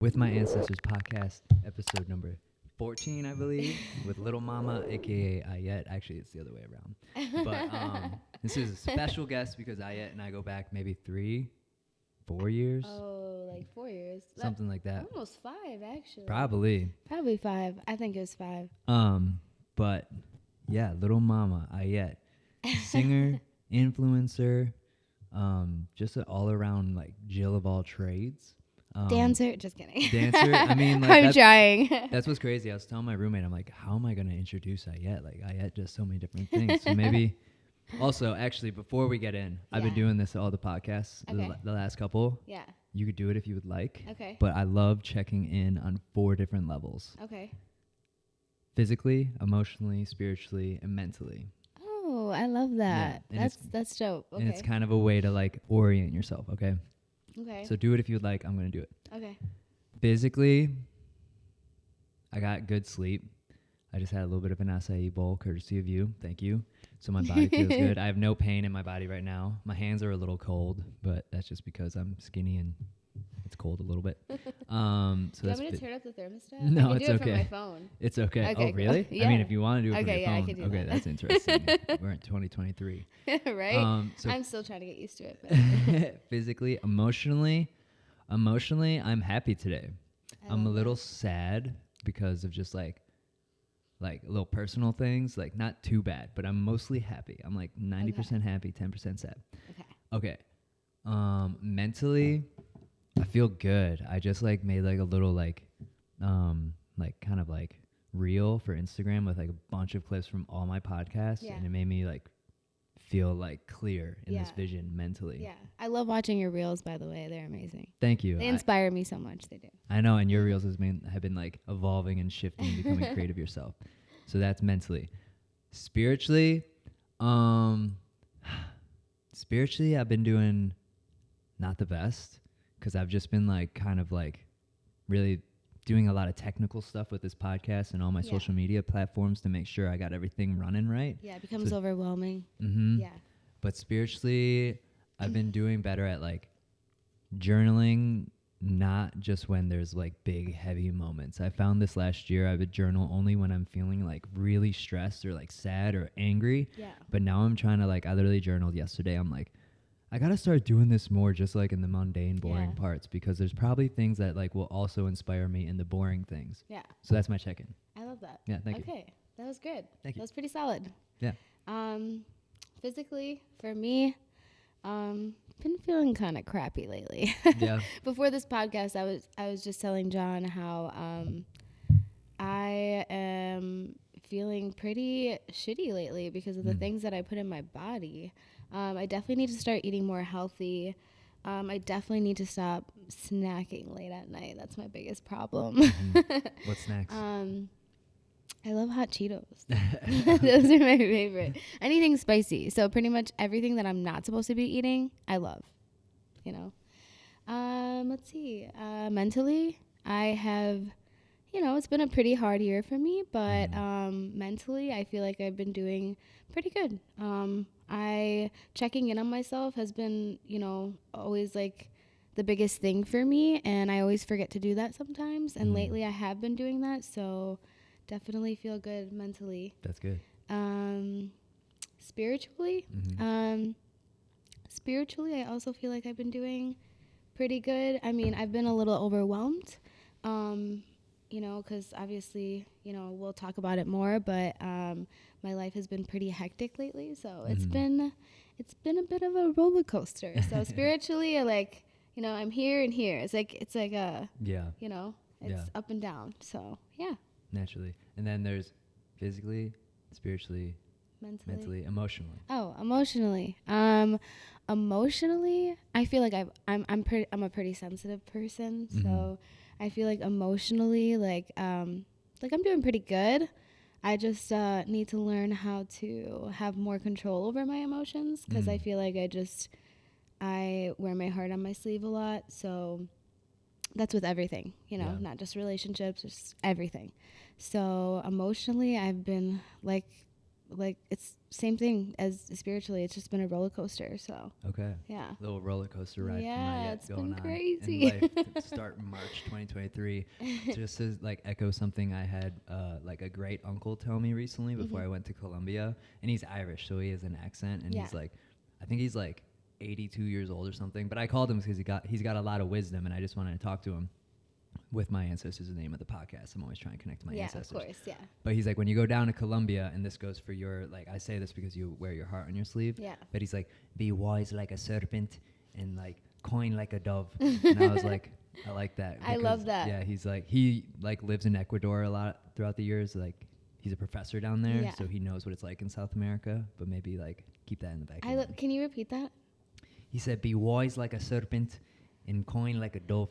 With My Ancestors podcast, episode number 14, I believe, with Little Mama, aka Ayat. Actually, it's the other way around. But this is a special guest because Ayat and I go back maybe 4 years. Oh, like 4 years. Something like that. Almost 5, actually. Probably 5. I think it was 5. But yeah, Little Mama, Ayat, singer, influencer, just an all-around like Jill of all trades. Dancer, just kidding. Dancer, I mean, like, I'm trying. That's what's crazy. I was telling my roommate, I'm like, how am I going to introduce Ayat? Like, Ayat does so many different things. So maybe, also, actually, before we get in, I've been doing this all the podcasts, Okay. the last couple. Yeah. You could do it if you would like. Okay. But I love checking in on 4 different levels. Okay. Physically, emotionally, spiritually, and mentally. Oh, I love that. Yeah, That's dope. Okay. And it's kind of a way to, like, orient yourself, okay? Okay. So do it if you would like. I'm going to do it. Okay. Physically, I got good sleep. I just had a little bit of an acai bowl, courtesy of you. Thank you. So my body feels good. I have no pain in my body right now. My hands are a little cold, but that's just because I'm skinny and it's cold a little bit. So do you want that's me to turn up the thermostat? No, I can it's do it okay. from my phone. It's okay. Okay, Oh, cool. really? Yeah. I mean, if you want to do it from Okay, your yeah, I phone. can do Okay, that. that's interesting. We're in 2023. Right? So I'm still trying to get used to it. But physically, emotionally, I'm happy today. I'm a little sad because of just like little personal things, like not too bad, but I'm mostly happy. I'm like 90% happy, 10% sad. Okay. Mentally, I feel good. I just like made like a little like kind of like reel for Instagram with like a bunch of clips from all my podcasts, and it made me like feel like clear in this vision mentally. Yeah. I love watching your reels, by the way. They're amazing. Thank you. They inspire me so much. They do. I know, and your reels have been like evolving and shifting and becoming creative yourself. So that's mentally. Spiritually, I've been doing not the best because I've just been like kind of like really doing a lot of technical stuff with this podcast and all my social media platforms to make sure I got everything running right. Yeah, it becomes overwhelming. Mm-hmm. Yeah. But spiritually, I've been doing better at like journaling, not just when there's like big, heavy moments. I found this last year. I would journal only when I'm feeling like really stressed or like sad or angry. Yeah. But now I'm trying to like, I literally journaled yesterday. I'm like, I got to start doing this more just like in the mundane, boring parts, because there's probably things that like will also inspire me in the boring things. Yeah. So that's my check-in. I love that. Yeah, thank you. Okay. That was good. Thank you. That was pretty solid. Yeah. Physically, for me, been feeling kind of crappy lately. Yeah. Before this podcast, I was just telling John how I am feeling pretty shitty lately because of the things that I put in my body. I definitely need to start eating more healthy. I definitely need to stop snacking late at night. That's my biggest problem. What snacks? I love hot Cheetos. Those are my favorite. Anything spicy. So pretty much everything that I'm not supposed to be eating, I love. You know. Let's see. Mentally, I have, it's been a pretty hard year for me, but mentally, I feel like I've been doing pretty good. Checking in on myself has been, always like the biggest thing for me, and I always forget to do that sometimes. And lately, I have been doing that, so definitely feel good mentally. That's good. Spiritually, I also feel like I've been doing pretty good. I mean, I've been a little overwhelmed, because obviously, we'll talk about it more, but my life has been pretty hectic lately, so it's been a bit of a roller coaster. So spiritually, I'm here and here. It's like a it's up and down. So yeah. Naturally. And then there's physically, spiritually, mentally, emotionally. Oh, emotionally. Emotionally, I feel like I'm a pretty sensitive person, so I feel like emotionally, I'm doing pretty good. I just need to learn how to have more control over my emotions, because I feel like I wear my heart on my sleeve a lot. So that's with everything, not just relationships, just everything. So emotionally, I've been like like it's same thing as spiritually. It's just been a roller coaster. So Okay. yeah. Little roller coaster ride from Yeah, Ayat it's going been on crazy. in life to start in March 2023. Just to like echo something I had like a great uncle tell me recently before I went to Colombia, and he's Irish, so he has an accent, and Yeah. he's like, I think he's like 82 years old or something. But I called him because he's got a lot of wisdom, and I just wanted to talk to him. With my ancestors, is the name of the podcast. I'm always trying to connect to my ancestors. Of course, yeah. But he's like, when you go down to Colombia, and this goes for your, like, I say this because you wear your heart on your sleeve. Yeah. But he's like, be wise like a serpent and like coin like a dove. And I was like, I like that. I love that. Yeah, he's like, he like lives in Ecuador a lot throughout the years. Like, he's a professor down there, Yeah. so he knows what it's like in South America. But maybe like keep that in the back of your mind. Can you repeat that? He said, be wise like a serpent and coin like a dove.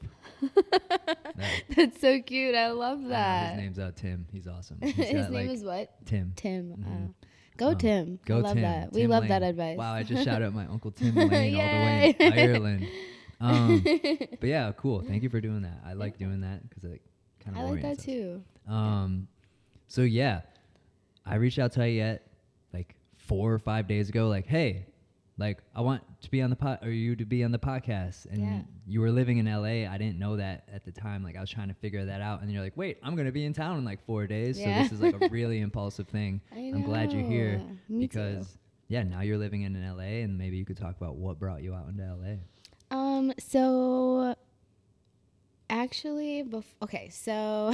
That's so cute. I love that. His name's Tim. He's awesome. His name is what? Tim. Tim. Mm-hmm. Go Tim. Go I love Tim. that. We Tim love Lane. that advice. Wow, I just shouted out my Uncle Tim Lane all the way in Ireland. But yeah, cool. Thank you for doing that. I like doing that because it kind of I like orients that too. So yeah, I reached out to Ayat like 4 or 5 days ago. Like, hey, like I want to be on the you to be on the podcast, and you were living in LA. I didn't know that at the time. Like I was trying to figure that out, and you're like, wait, I'm gonna be in town in like 4 days. So this is like a really impulsive thing. I'm glad you're here because now you're living in LA, and maybe you could talk about what brought you out into LA. So actually, so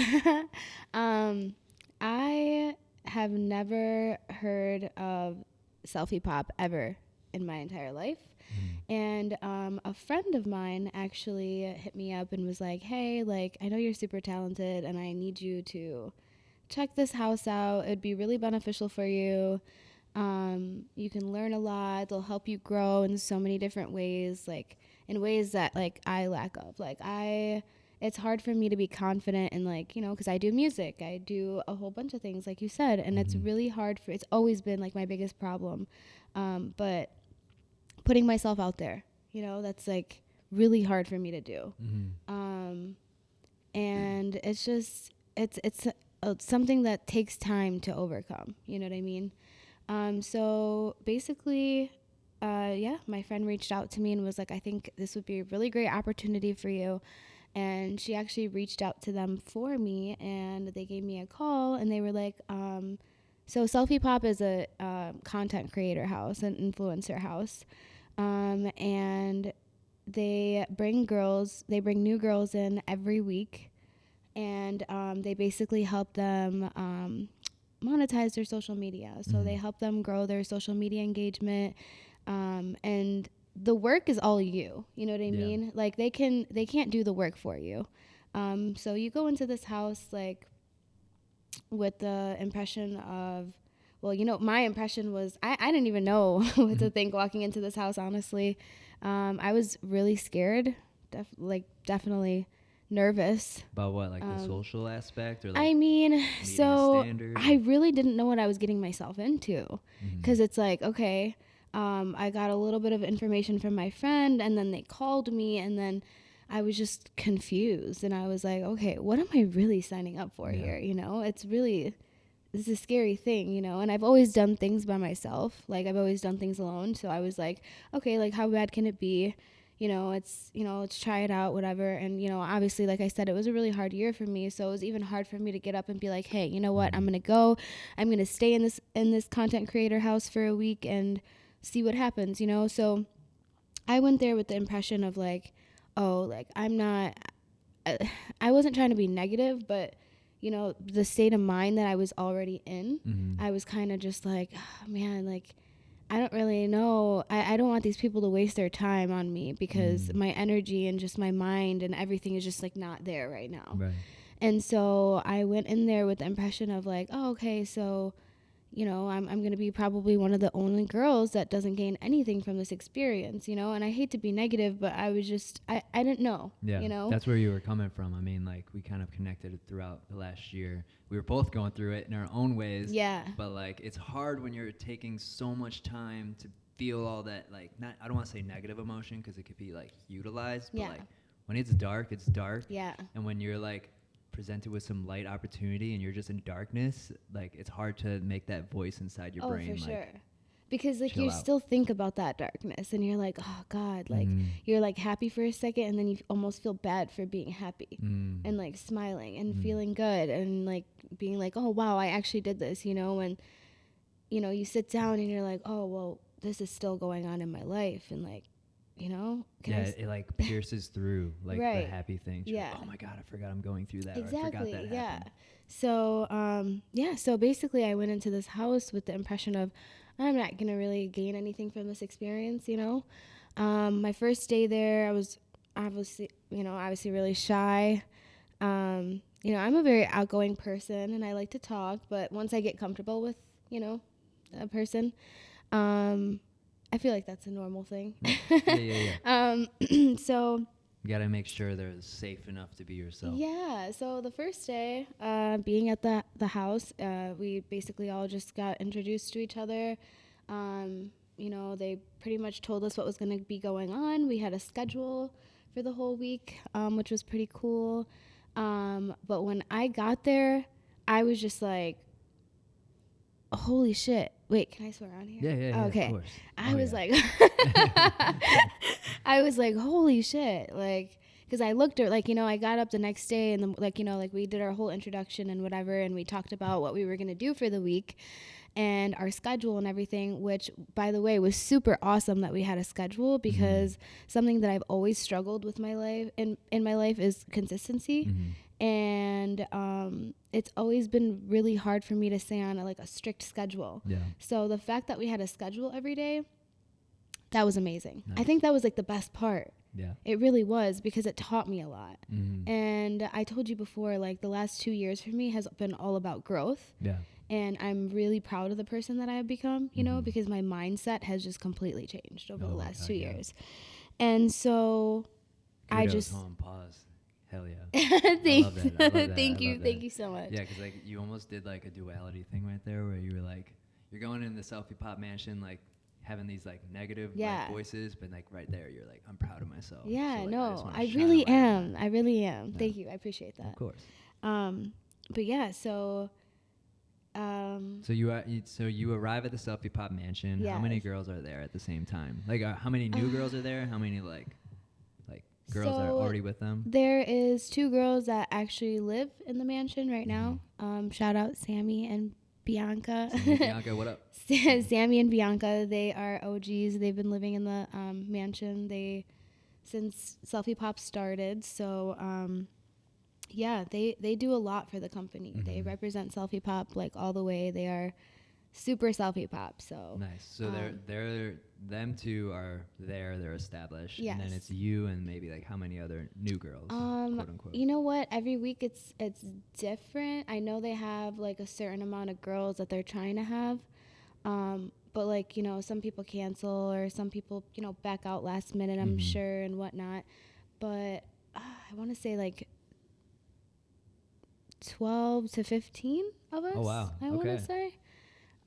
I have never heard of Selfie Pop ever in my entire life. And a friend of mine actually hit me up and was like, hey, like, I know you're super talented and I need you to check this house out. It'd be really beneficial for you. You can learn a lot. They'll help you grow in so many different ways, like in ways that like I lack of. Like it's hard for me to be confident in, like, you know, because I do music. I do a whole bunch of things, like you said, and it's really hard it's always been like my biggest problem. But putting myself out there, you know, that's like really hard for me to do. And it's just, it's something that takes time to overcome. You know what I mean? So basically, my friend reached out to me and was like, I think this would be a really great opportunity for you. And she actually reached out to them for me, and they gave me a call, and they were like, so Selfie Pop is a content creator house, an influencer house. And they bring new girls in every week, and they basically help them monetize their social media. So they help them grow their social media engagement, and the work is all you know what I mean? Like they can't do the work for you. So you go into this house like with the impression of, well, you know, my impression was I didn't even know what to think walking into this house, honestly. I was really scared, definitely nervous. About what, like the social aspect, or like I mean, so standard? I really didn't know what I was getting myself into, because it's like, okay, I got a little bit of information from my friend, and then they called me, and then I was just confused, and I was like, okay, what am I really signing up for here? You know, it's a scary thing, you know, and I've always done things by myself. Like I've always done things alone. So I was like, okay, like how bad can it be? You know, let's try it out, whatever. And, you know, obviously, like I said, it was a really hard year for me. So it was even hard for me to get up and be like, hey, you know what? I'm going to stay in this content creator house for a week and see what happens, you know? So I went there with the impression of like, oh, like I wasn't trying to be negative, but you know, the state of mind that I was already in, I was kind of just like, oh, man, like, I don't really know. I don't want these people to waste their time on me, because my energy and just my mind and everything is just like not there right now. Right. And so I went in there with the impression of like, oh, okay, so, you know, I'm going to be probably one of the only girls that doesn't gain anything from this experience, you know, and I hate to be negative, but I was just, I didn't know, you know. That's where you were coming from. I mean, like we kind of connected throughout the last year. We were both going through it in our own ways. Yeah. But like, it's hard when you're taking so much time to feel all that, like, I don't want to say negative emotion, because it could be like utilized, but like when it's dark, it's dark. Yeah. And when you're like presented with some light opportunity and you're just in darkness, like it's hard to make that voice inside your brain. Oh, for like, sure. Because like you out. still think about that darkness and you're like, oh God, like you're like happy for a second and then you almost feel bad for being happy and like smiling and feeling good and like being like, oh wow, I actually did this, you know, and you know, you sit down and you're like, oh well, this is still going on in my life and like, you know, it like pierces through like the happy things. You're Yeah. like, oh my God, I forgot I'm going through that. Exactly. Or I forgot that happened. So so basically I went into this house with the impression of I'm not gonna really gain anything from this experience, you know. My first day there, I was obviously really shy. You know, I'm a very outgoing person and I like to talk, but once I get comfortable with, you know, a person, I feel like that's a normal thing. So you gotta make sure they're safe enough to be yourself. Yeah. So the first day, being at the house, we basically all just got introduced to each other. You know, they pretty much told us what was going to be going on. We had a schedule for the whole week, which was pretty cool. But when I got there, I was just like, holy shit. Wait, can I swear on here? Yeah, okay. Of course. I was like, I was like, holy shit. Like, because I looked at, like, you know, I got up the next day and, like, you know, like we did our whole introduction and whatever, and we talked about what we were going to do for the week and our schedule and everything, which, by the way, was super awesome that we had a schedule because something that I've always struggled with my life in my life is consistency. And it's always been really hard for me to stay on a strict schedule. Yeah. So the fact that we had a schedule every day, that was amazing. Nice. I think that was like the best part. Yeah. It really was because it taught me a lot. And I told you before, like the last 2 years for me has been all about growth. Yeah. And I'm really proud of the person that I have become, you know, because my mindset has just completely changed over the last 2 years. And so Kudos, I just pause. Hell yeah. Thank I love that. Thank you so much. Yeah, because like you almost did like a duality thing right there where you were like, you're going in the Selfie Pop Mansion, like having these like negative like, voices, but like right there you're like, I'm proud of myself. Yeah, so, like, no, I really am. I really am. Yeah. Thank you. I appreciate that. Of course. But yeah, so so you arrive at the Selfie Pop Mansion. Yes. How many girls are there at the same time? Like how many new girls are there? How many like girls are already with them? There is 2 girls that actually live in the mansion right now. Shout out Sami and Bianca. Bianca, what up? Sami and Bianca, they are OGs. They've been living in the mansion since Selfie Pop started. So yeah, they do a lot for the company. They represent Selfie Pop like all the way. They are super Selfie Pop. So nice. So them two are there. They're established. Yes. And then it's you and maybe like how many other new girls? Quote unquote. You know what? Every week it's different. I know they have like a certain amount of girls that they're trying to have. But like, you know, some people cancel or some people, you know, back out last minute, I'm sure, and whatnot. But I want to say like 12 to 15 of us. Oh, wow. I want to say.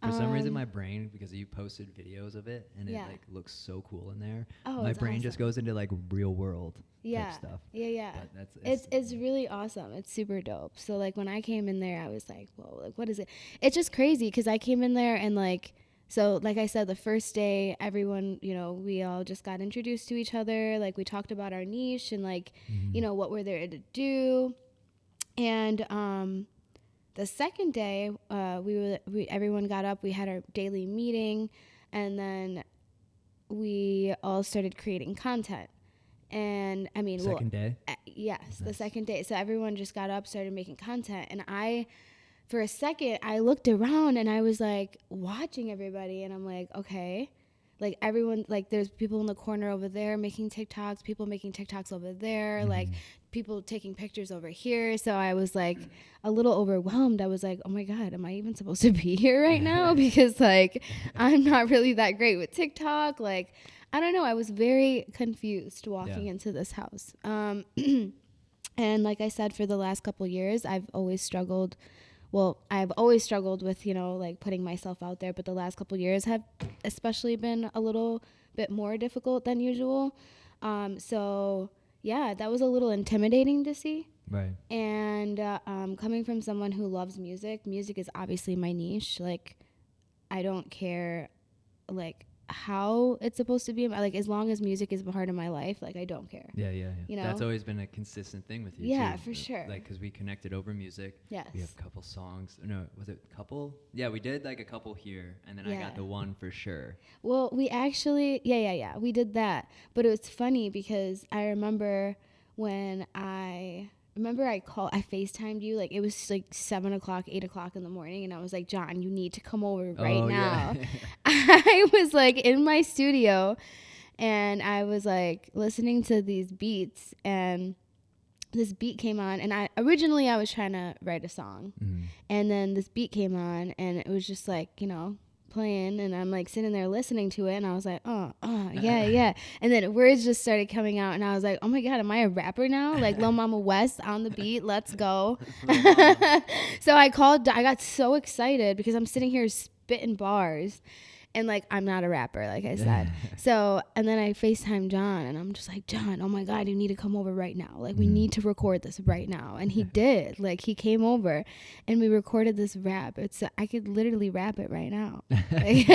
For some reason, my brain, because you posted videos of it, and it like looks so cool in there. Oh, my brain just goes into like real world type stuff. Yeah. But it's really awesome. It's super dope. So like when I came in there, I was like, whoa, like what is it? It's just crazy because I came in there and like, so like I said, the first day, everyone, you know, we all just got introduced to each other. Like we talked about our niche and like, you know, what we're there to do. And the second day, everyone got up. We had our daily meeting, and then we all started creating content. And I mean, second day? Yes, nice. The second day. So everyone just got up, started making content, and for a second, I looked around and I was like watching everybody, and I'm like, okay. Like everyone, like there's people in the corner over there making TikToks, people making TikToks over there, like people taking pictures over here. So I was like a little overwhelmed. I was like, oh my God, am I even supposed to be here right now? Because like, I'm not really that great with TikTok. Like, I don't know. I was very confused walking into this house. And like I said, for the last couple of years, I've always struggled with, you know, like putting myself out there, but the last couple of years have especially been a little bit more difficult than usual. So yeah, that was a little intimidating to see, Right. And coming from someone who loves music, music is obviously my niche. Like, I don't care, like, how it's supposed to be. Like, as long as music is a part of my life, like, I don't care. Yeah, yeah, yeah. You know? That's always been a consistent thing with you, Yeah, too. for sure. Like, because we connected over music. Yes. We have a couple songs. No, was it a couple? Yeah, we did, like, a couple here, and then I got the one for sure. Well, we actually, yeah, we did that. But it was funny because I remember when I FaceTimed you, like, it was like 7 o'clock, 8 o'clock in the morning, and I was like, John, you need to come over right now. Yeah. I was like in my studio, and I was like listening to these beats, and this beat came on, and I was trying to write a song, and then this beat came on, and it was just like, you know, playing, and I'm like sitting there listening to it, and I was like, yeah, and then words just started coming out, and I was like, oh my god, am I a rapper now? Like Lil Mama West on the beat, let's go. So I got so excited because I'm sitting here spitting bars, and like, I'm not a rapper, like I said. So, and then I FaceTime John, and I'm just like, John, oh my God, you need to come over right now. Like, we need to record this right now. And he did. Like, he came over, and we recorded this rap. I could literally rap it right now. Like,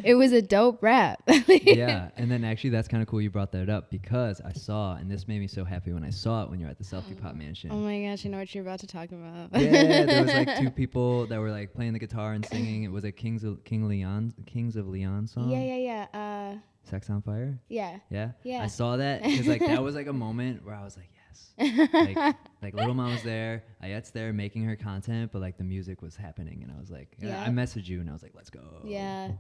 it was a dope rap. Yeah, and then actually that's kind of cool you brought that up, because I saw, and this made me so happy when I saw it when you're at the Selfie Pop Mansion. Oh my gosh, I know what you're about to talk about. Yeah, there was like two people that were like playing the guitar and singing. It was a Kings of Leon song. Yeah. Sex on Fire. Yeah. I saw that because like that was like a moment where I was like, yes. like Little Mom was there, Ayat's there making her content, but like the music was happening, and I was like, I messaged you and I was like, let's go. Yeah,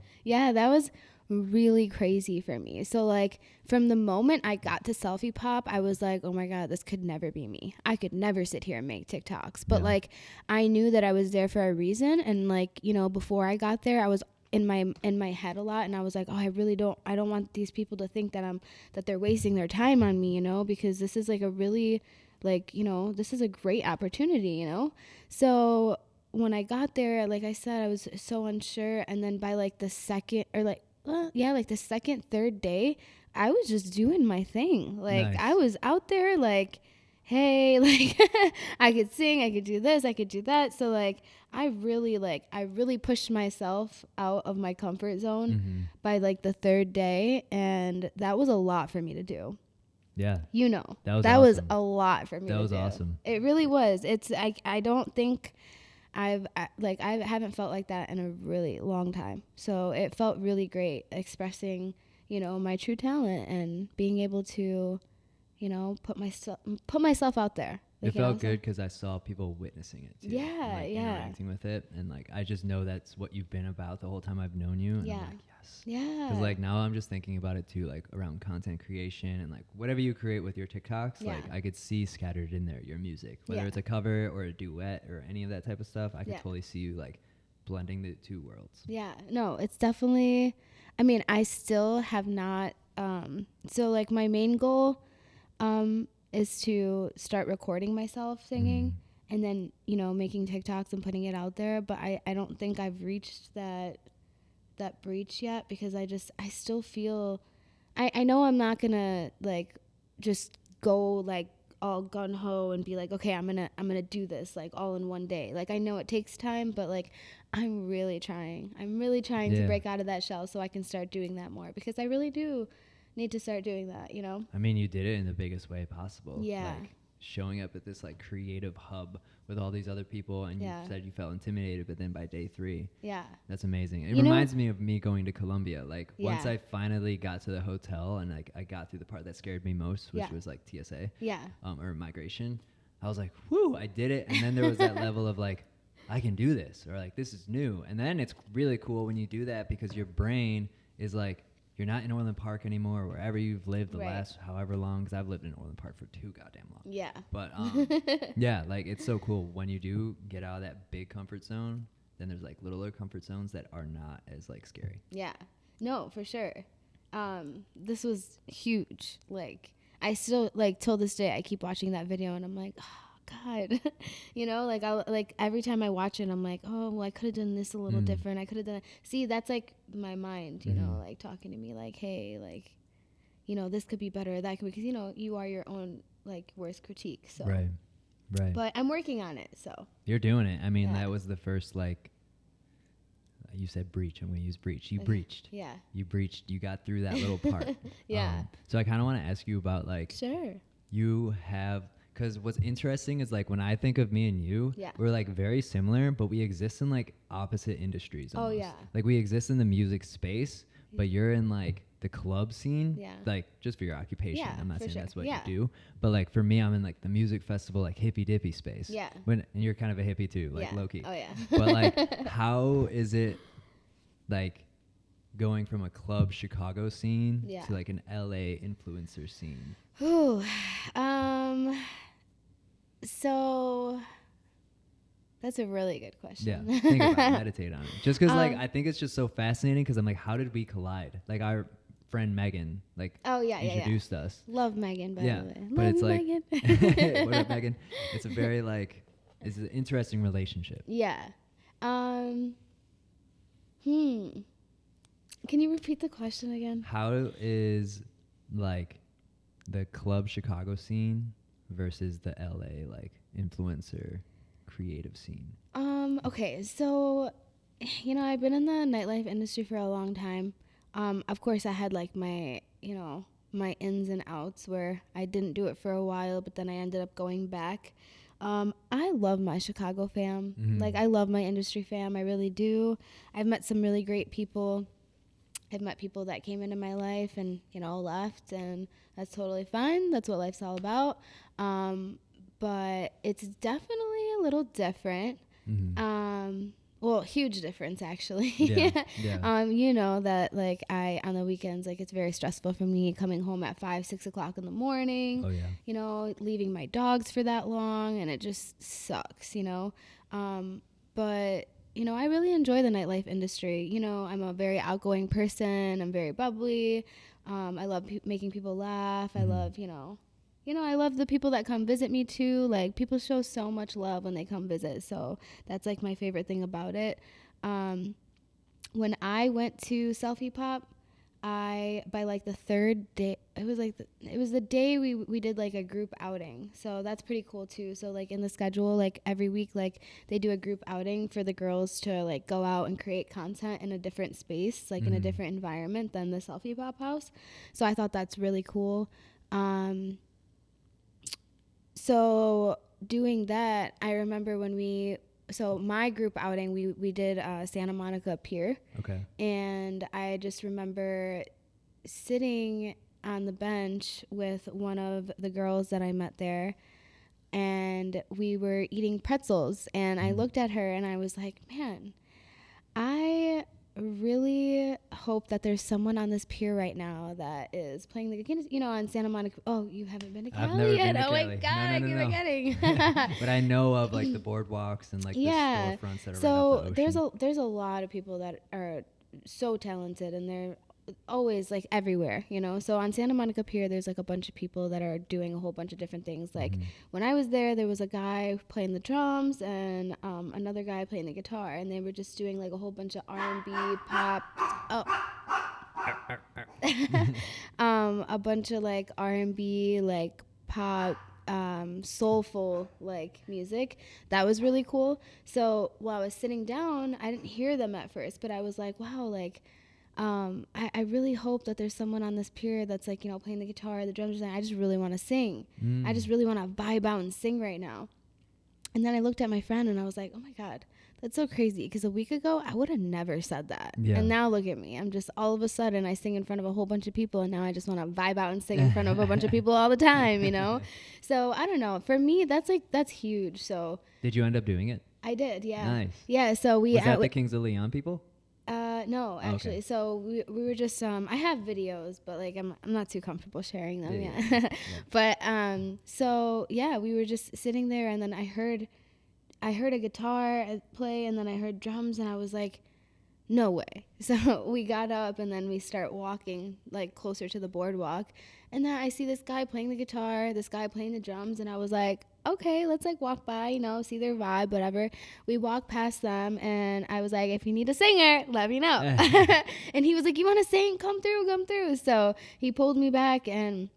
that was really crazy for me. So like, from the moment I got to Selfie Pop, I was like, oh my God, this could never be me. I could never sit here and make TikToks. But like, I knew that I was there for a reason, and like, you know, before I got there, I was in my head a lot, and I was like, oh, I don't want these people to think that they're wasting their time on me, you know, because this is like a really, like, you know, this is a great opportunity, you know. So when I got there, like I said, I was so unsure, and then by like the second, or like the second, third day, I was just doing my thing. Like, nice. I was out there like, hey, like, I could sing, I could do this, I could do that. So like, I really pushed myself out of my comfort zone by like the third day, and that was a lot for me to do. Yeah. You know, that awesome. Was a lot for me to do. That was awesome. It really was. It's I don't think I haven't felt like that in a really long time. So it felt really great expressing, you know, my true talent and being able to, you know, put myself out there. Like, it felt good because I saw people witnessing it too. Yeah, and, like, interacting with it, and like I just know that's what you've been about the whole time I've known you. And I'm like, yes. Yeah. Because like now I'm just thinking about it too, like around content creation and like whatever you create with your TikToks, like I could see scattered in there your music, whether it's a cover or a duet or any of that type of stuff. I could totally see you like blending the two worlds. Yeah. No, it's definitely. I mean, I still have not. So like my main goal, is to start recording myself singing and then, you know, making TikToks and putting it out there. But I don't think I've reached that breach yet, because I still feel, I know I'm not gonna like just go like all gun ho and be like, okay, I'm gonna do this like all in one day. Like, I know it takes time, but like I'm really trying to break out of that shell so I can start doing that more, because I really do need to start doing that, you know. I mean, you did it in the biggest way possible. Yeah. Like showing up at this like creative hub with all these other people, and you said you felt intimidated, but then by day 3, that's amazing. It reminds me of me going to Colombia. Like once I finally got to the hotel and like I got through the part that scared me most, which was like TSA, or migration, I was like, whoo, I did it. And then there was that level of like, I can do this, or like this is new. And then it's really cool when you do that, because your brain is like, you're not in Orland Park anymore, wherever you've lived the last however long, because I've lived in Orland Park for too goddamn long. Yeah. But yeah, like it's so cool when you do get out of that big comfort zone. Then there's like littler comfort zones that are not as like scary. Yeah. No, for sure. This was huge. Like, I still, like, till this day, I keep watching that video and I'm like, oh God, you know, like like every time I watch it, I'm like, oh, well, I could have done this a little different. I could have done. See, that's like my mind, you know, like talking to me, like, hey, like, you know, this could be better, that could be, because, you know, you are your own like worst critique. So Right. But I'm working on it. So You're doing it. I mean, Yeah. that was the first, like, you said breach. I'm going to use breach. You Okay. breached. Yeah. You breached. You got through that little part. Yeah. So I kind of want to ask you about, like, Sure. you have, because what's interesting is, like, when I think of me and you, Yeah. we're, like, very similar, but we exist in, like, opposite industries Oh, almost. yeah. Like, we exist in the music space, but you're in, like, the club scene. Yeah. Like, just for your occupation. Yeah, I'm not for saying sure. that's what Yeah. you do. But, like, for me, I'm in, like, the music festival, like, hippy-dippy space. Yeah. And you're kind of a hippie, too, like, Yeah. low-key. Oh, yeah. But, like, how is it, like, going from a club Chicago scene Yeah. to, like, an LA influencer scene? Ooh. So that's a really good question. Yeah, think about it, meditate on it. Just because, like, Um, I think it's just so fascinating because I'm like, how did we collide? Like, our friend Megan, like, Oh, yeah, yeah, yeah. introduced us. Love Megan, by Yeah, the way. but Love it's like, Megan. what up, Megan? It's a very, like, it's an interesting relationship. Yeah. Can you repeat the question again? How is, like, the club Chicago scene versus the LA, like, influencer creative scene? Okay, so, I've been in the nightlife industry for a long time. Of course, I had like my ins and outs where I didn't do it for a while, but then I ended up going back. I love my Chicago fam. Mhm. Like, I love my industry fam. I really do. I've met some really great people. I've met people that came into my life and, left, and that's totally fine. That's what life's all about. But it's definitely a little different. Mhm. Well, huge difference actually. Yeah, yeah. You know that, like, on the weekends, like, it's very stressful for me coming home at 5-6 o'clock in the morning. Oh, yeah. Leaving my dogs for that long, and it just sucks. But I really enjoy the nightlife industry. I'm a very outgoing person. I'm very bubbly. I love making people laugh. I love, I love the people that come visit me too. Like, people show so much love when they come visit. So that's like my favorite thing about it. When I went to Selfie Pop, by like the third day, it was the day we did like a group outing. So that's pretty cool too. So, like, in the schedule, like, every week, like, they do a group outing for the girls to, like, go out and create content in a different space, like in a different environment than the Selfie Pop house. So I thought that's really cool. So doing that, I remember so my group outing, we did Santa Monica Pier. Okay. And I just remember sitting on the bench with one of the girls that I met there, and we were eating pretzels, and I looked at her and I was like, man, I really hope that there's someone on this pier right now that is playing the, on Santa Monica. Oh, you haven't been to Cali I've never yet? been to Oh my Cali. God, No, I no, keep no. forgetting. But I know of, like, the boardwalks and, like, the storefronts that are right off the ocean. There's a lot of people that are so talented, and they're always, like, everywhere, So on Santa Monica Pier, there's, like, a bunch of people that are doing a whole bunch of different things. Like, when I was there was a guy playing the drums and another guy playing the guitar, and they were just doing, like, a whole bunch of R&B, pop. A bunch of, like, R&B, like, pop, soulful, like, music. That was really cool. So while I was sitting down, I didn't hear them at first, but I was like, wow, like, I really hope that there's someone on this pier that's, like, playing the guitar, the drums, and I just really want to sing. I just really want to vibe out and sing right now. And then I looked at my friend and I was like, oh my God, that's so crazy. Because a week ago, I would have never said that. Yeah. And now look at me. I'm just, all of a sudden, I sing in front of a whole bunch of people, and now I just want to vibe out and sing in front of a bunch of people all the time, So I don't know. For me, that's huge. So Did you end up doing it? I did, yeah. Nice. Yeah, so we... Was that the Kings of Leon people? No, actually. Okay. So we were just I have videos, but, like, I'm not too comfortable sharing them yet. Yeah. But so yeah, we were just sitting there, and then I heard a guitar play, and then I heard drums, and I was like, no way. So we got up, and then we start walking, like, closer to the boardwalk, and then I see this guy playing the guitar, this guy playing the drums, and I was like, okay, let's, like, walk by, see their vibe, whatever. We walked past them, and I was like, if you need a singer, let me know. And he was like, you want to sing? Come through. So he pulled me back, and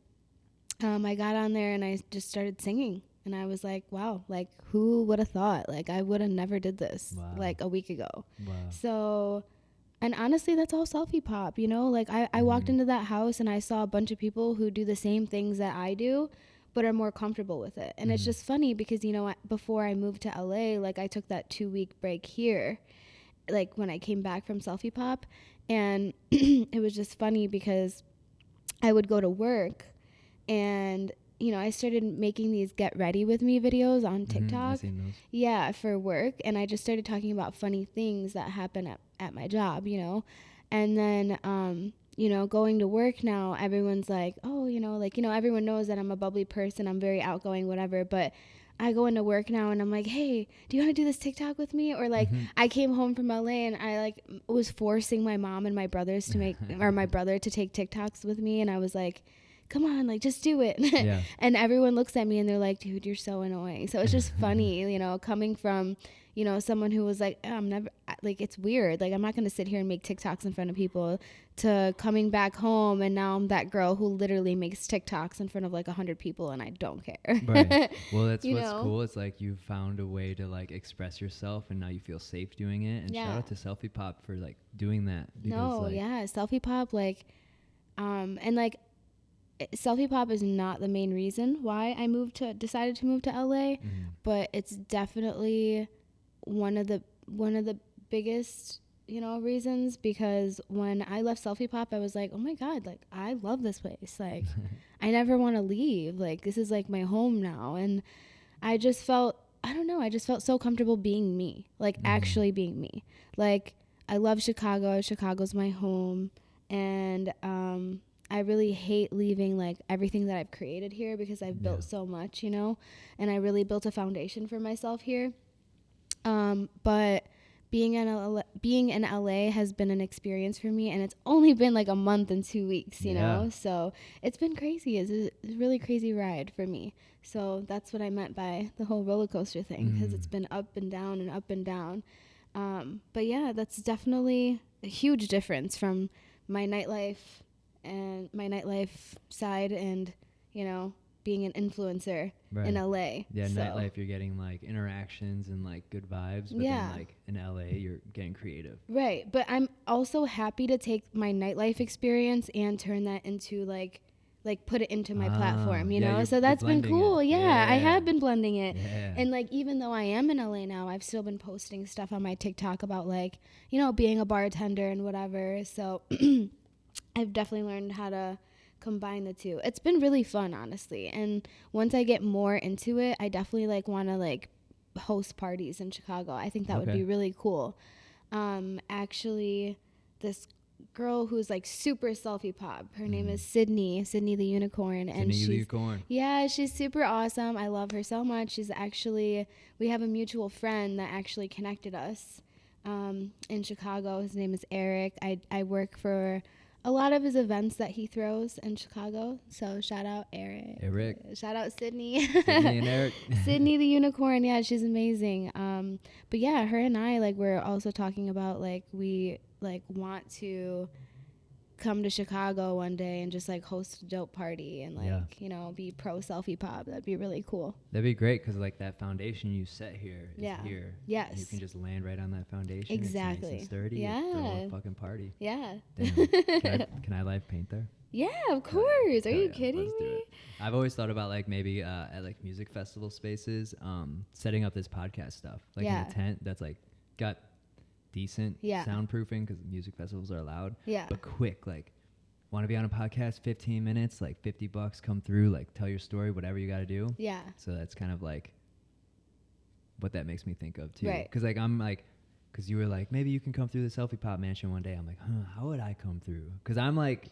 I got on there, and I just started singing. And I was like, wow, like who would have thought? Like I would have never did this like a week ago. Wow. So, and honestly, that's all Selfie Pop, you know? Like I walked into that house and I saw a bunch of people who do the same things that I do, but are more comfortable with it. And it's just funny because, you know, before I moved to LA, like I took that 2-week break here, like when I came back from Selfie Pop. And it was just funny because I would go to work and, you know, I started making these get ready with me videos on TikTok. I've seen those. Yeah, for work. And I just started talking about funny things that happen at my job, you know. And then, you know, going to work now, everyone's like, oh, you know, like, you know, everyone knows that I'm a bubbly person. I'm very outgoing, whatever. But I go into work now and I'm like, hey, do you want to do this TikTok with me? Or like, I came home from LA and I like was forcing my mom and my brothers to make, or my brother to take TikToks with me. And I was like, come on, like just do it. Yeah. And everyone looks at me and they're like, dude, you're so annoying. So it's just funny, you know, coming from, you know, someone who was like, oh, I'm never, like, it's weird. Like, I'm not going to sit here and make TikToks in front of people, to coming back home. And now I'm that girl who literally makes TikToks in front of like 100 people and I don't care. Right. Well, that's You what's know? cool. It's like you found a way to like express yourself and now you feel safe doing it. And Yeah. shout out to Selfie Pop for like doing that. No, like, yeah. Selfie Pop, like, and like, Selfie Pop is not the main reason why I decided to move to LA, but it's definitely one of the biggest, you know, reasons, because when I left Selfie Pop, I was like, oh my God, like I love this place. Like I never want to leave. Like this is like my home now. And I just felt, I don't know, I just felt so comfortable being me, like actually being me. Like I love Chicago. Chicago's my home. And, I really hate leaving like everything that I've created here, because I've built so much, you know, and I really built a foundation for myself here. But being in LA has been an experience for me, and it's only been like a month and 2 weeks, you know, so it's been crazy. It's a really crazy ride for me. So that's what I meant by the whole roller coaster thing, because it's been up and down and up and down. But yeah, that's definitely a huge difference from my nightlife side, and, you know, being an influencer in LA. Yeah, so. Nightlife, you're getting like interactions and like good vibes, but then like in LA, you're getting creative. Right, but I'm also happy to take my nightlife experience and turn that into like put it into my platform, you know? So that's been cool. Yeah, I have been blending it. Yeah. And like, even though I am in LA now, I've still been posting stuff on my TikTok about like, you know, being a bartender and whatever. So I've definitely learned how to combine the two. It's been really fun, honestly. And once I get more into it, I definitely like want to like host parties in Chicago. I think that would be really cool. Actually, this girl who's like super selfie pop, her name is Sydney the Unicorn, and she's super awesome. I love her so much. We have a mutual friend that actually connected us in Chicago. His name is Eric. I work for a lot of his events that he throws in Chicago. So shout out Eric. Shout out Sydney. Sydney and Eric. Sydney the Unicorn. Yeah, she's amazing. But yeah, her and I, like, we're also talking about like, we like want to come to Chicago one day and just like host a dope party and like, you know, be pro selfie pop. That'd be really cool. That'd be great, because like that foundation you set here is here. Yes. You can just land right on that foundation. Exactly. It's nice and sturdy. Yeah. Throw a fucking party. Yeah. Damn. Can I live paint there? Yeah, of course. Are you kidding me? I've always thought about like maybe at like music festival spaces, setting up this podcast stuff like in a tent that's like got decent soundproofing, because music festivals are loud, but quick, like want to be on a podcast, 15 minutes, like $50, come through, like tell your story, whatever you got to do. So that's kind of like what that makes me think of too, because like I'm like, because you were like, maybe you can come through the Selfie Pop Mansion one day. I'm like, how would I come through? Because I'm like,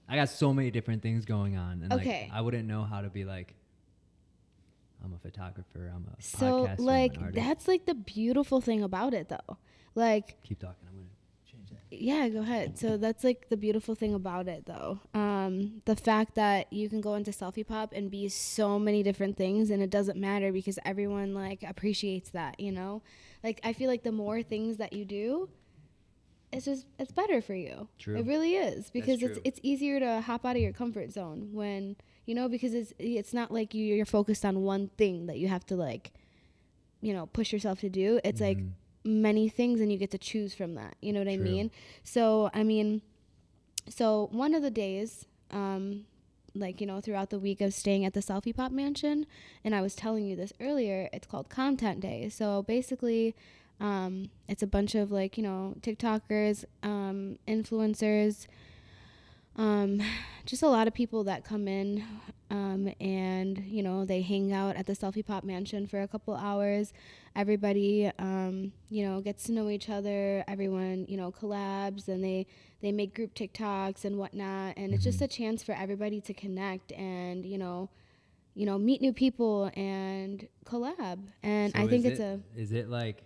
I got so many different things going on, and like I wouldn't know how to be like, I'm a photographer, I'm a podcaster, like, I'm an artist. that's like the beautiful thing about it though. Like, keep talking, I'm gonna change that. Yeah, go ahead. So that's like the beautiful thing about it though. The fact that you can go into Selfie Pop and be so many different things, and it doesn't matter, because everyone like appreciates that, you know? Like, I feel like the more things that you do, it's better for you. True. It really is, because it's easier to hop out of your comfort zone when, you know, because it's not like you're focused on one thing that you have to like, you know, push yourself to do. It's like many things and you get to choose from that. You know what I mean? So, I mean, so one of the days, like, you know, throughout the week of staying at the Selfie Pop Mansion, and I was telling you this earlier, it's called Content Day. So basically, it's a bunch of like, you know, TikTokers, influencers, just a lot of people that come in, and, you know, they hang out at the Selfie Pop Mansion for a couple hours. Everybody, you know, gets to know each other. Everyone, you know, collabs, and they make group TikToks and whatnot. And it's just a chance for everybody to connect and, you know, meet new people and collab. And so I think is it like,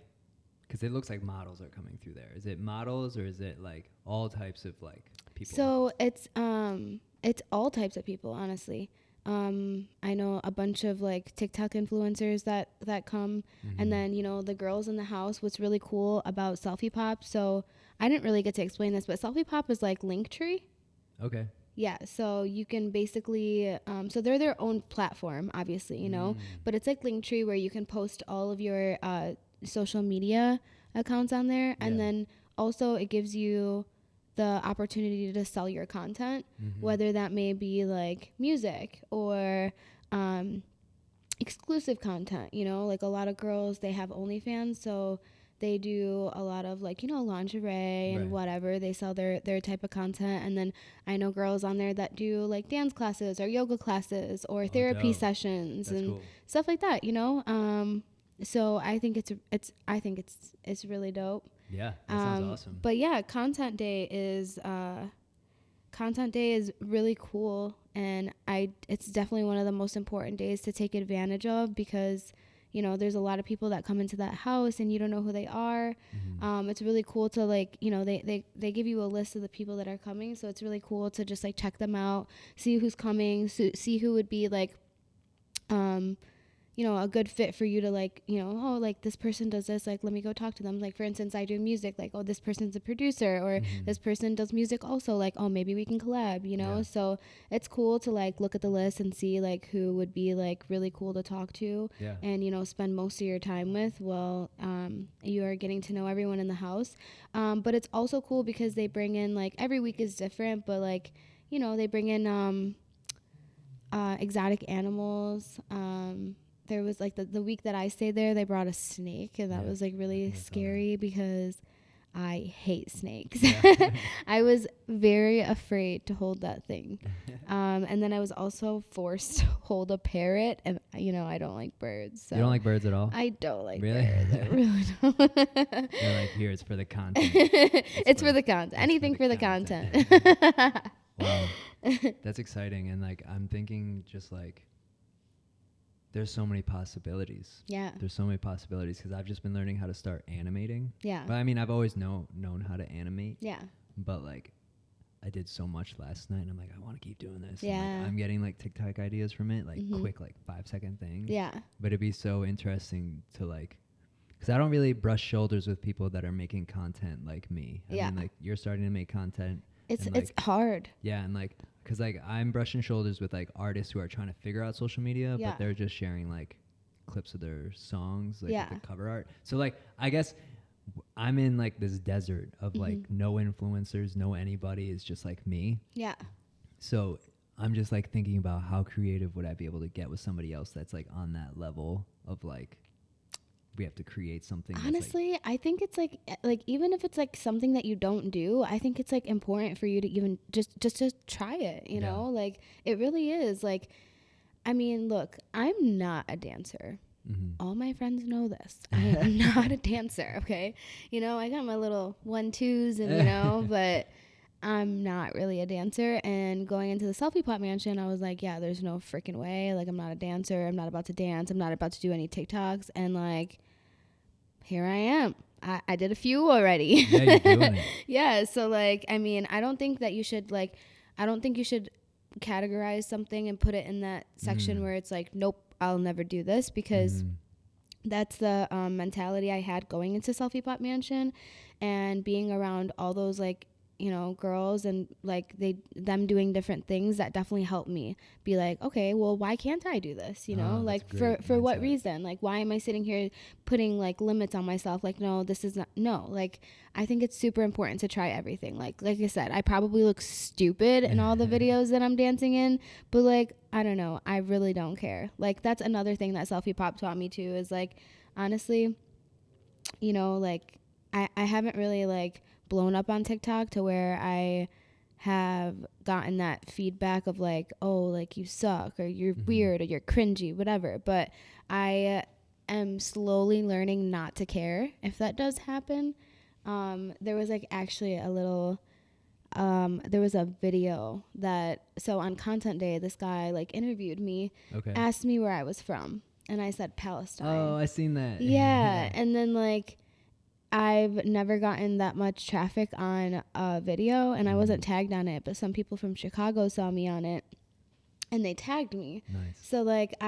because it looks like models are coming through there. Is it models or is it like all types of like people? So it's all types of people, honestly. I know a bunch of like TikTok influencers that come, and then, you know, the girls in the house. What's really cool about Selfie Pop, so I didn't really get to explain this, but Selfie Pop is like Linktree. Okay. Yeah, so you can basically, so they're their own platform, obviously, you know, but it's like Linktree where you can post all of your social media accounts on there, and then also it gives you the opportunity to sell your content, whether that may be like music or exclusive content, you know, like a lot of girls, they have OnlyFans, so they do a lot of like, you know, lingerie and whatever. They sell their type of content. And then I know girls on there that do like dance classes or yoga classes or therapy sessions. That's and stuff like that, you know. So I think it's really dope. Yeah, that sounds awesome. But yeah, Content Day is really cool, and it's definitely one of the most important days to take advantage of, because, you know, there's a lot of people that come into that house and you don't know who they are. It's really cool to like, you know, they give you a list of the people that are coming, so it's really cool to just like check them out, see who's coming, see who would be like you know, a good fit for you to like, you know, oh, like this person does this, like let me go talk to them. Like for instance, I do music, like, oh, this person's a producer, or this person does music also, like, oh, maybe we can collab, you know. So it's cool to like look at the list and see like who would be like really cool to talk to, and, you know, spend most of your time with while you are getting to know everyone in the house. But it's also cool because they bring in, like, every week is different, but like, you know, they bring in exotic animals. There was like the week that I stayed there, they brought a snake, and that was like really scary because I hate snakes. I was very afraid to hold that thing. And then I was also forced to hold a parrot, and, you know, I don't like birds. So you don't like birds at all? I don't like birds. I really don't. They're like, here, it's for the content. It's for the content. Anything for the content. Wow. That's exciting. And like, I'm thinking just like, there's so many possibilities. Yeah. There's so many possibilities because I've just been learning how to start animating. Yeah. But I mean, I've always known how to animate. Yeah. But like, I did so much last night, and I'm like, I want to keep doing this. Yeah. And like, I'm getting like TikTok ideas from it, like quick, like 5-second things. Yeah. But it'd be so interesting to like, because I don't really brush shoulders with people that are making content like me. I mean, like, you're starting to make content. It's like, hard. Yeah, and like, because like I'm brushing shoulders with like artists who are trying to figure out social media, but they're just sharing like clips of their songs, like with the cover art. So like, I guess I'm in like this desert of like no influencers, no anybody. It's just like me. Yeah. So I'm just like thinking about how creative would I be able to get with somebody else that's like on that level of like, we have to create something. Honestly, like, I think it's like even if it's like something that you don't do, I think it's like important for you to even just to try it, you know? Like, it really is. Like, I mean, look, I'm not a dancer. All my friends know this. I am not a dancer, okay? You know, I got my little 1-2s and, you know, but I'm not really a dancer. And going into the Selfie Pop Mansion, I was like, yeah, there's no freaking way. Like, I'm not a dancer. I'm not about to dance. I'm not about to do any TikToks. And like, here I am. I did a few already. Yeah, you're doing it. Yeah. So like, I mean, I don't think you should categorize something and put it in that section where it's like, nope, I'll never do this, because that's the mentality I had going into Selfie Pop Mansion, and being around all those like you know, girls and like them doing different things, that definitely helped me be like, okay, well, why can't I do this? You know, like for what reason? Like, why am I sitting here putting like limits on myself? Like, no, this is not, no, like, I think it's super important to try everything. Like I said, I probably look stupid in all the videos that I'm dancing in, but like, I don't know, I really don't care. Like, that's another thing that Selfie Pop taught me too, is like, honestly, you know, like, I haven't really like blown up on TikTok to where I have gotten that feedback of like, oh, like you suck or you're weird or you're cringy, whatever. But I am slowly learning not to care if that does happen. There was like actually a little, there was a video that, so on content day, this guy like interviewed me, asked me where I was from. And I said Palestine. Oh, I seen that. Yeah. And then like, I've never gotten that much traffic on a video, and I wasn't tagged on it, but some people from Chicago saw me on it and they tagged me. Nice. So like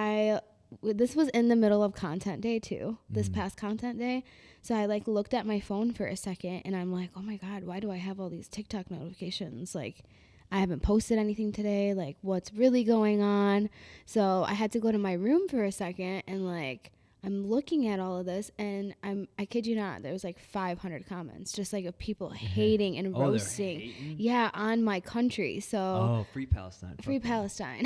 this was in the middle of content day too, this past content day. So I like looked at my phone for a second and I'm like, oh my God, why do I have all these TikTok notifications? Like, I haven't posted anything today. Like, what's really going on? So I had to go to my room for a second and like, I'm looking at all of this and I kid you not, there was like 500 comments just like of people hating and roasting. Yeah, on my country. So free Palestine. Free Palestine.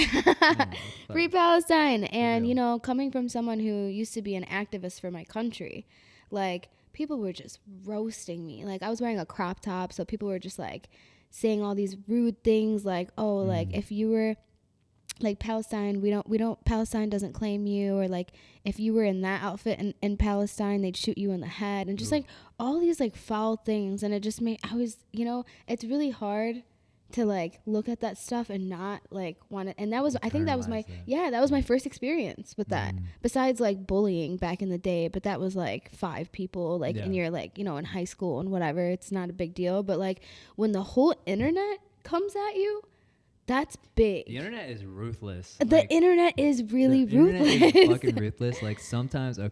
Free Palestine. And you know, coming from someone who used to be an activist for my country, like people were just roasting me. Like I was wearing a crop top, so people were just like saying all these rude things like, oh, like if you were like Palestine, we don't Palestine doesn't claim you, or like if you were in that outfit in Palestine, they'd shoot you in the head, and just like all these like foul things. And it just made, I was, you know, it's really hard to like look at that stuff and not like want to. And that was, I think that was my that was my first experience with that, besides like bullying back in the day. But that was like 5 people, like and you're like, you know, in high school and whatever, it's not a big deal. But like when the whole internet comes at you, that's big. The internet is ruthless. The internet is really ruthless. The internet is fucking ruthless. Like sometimes, I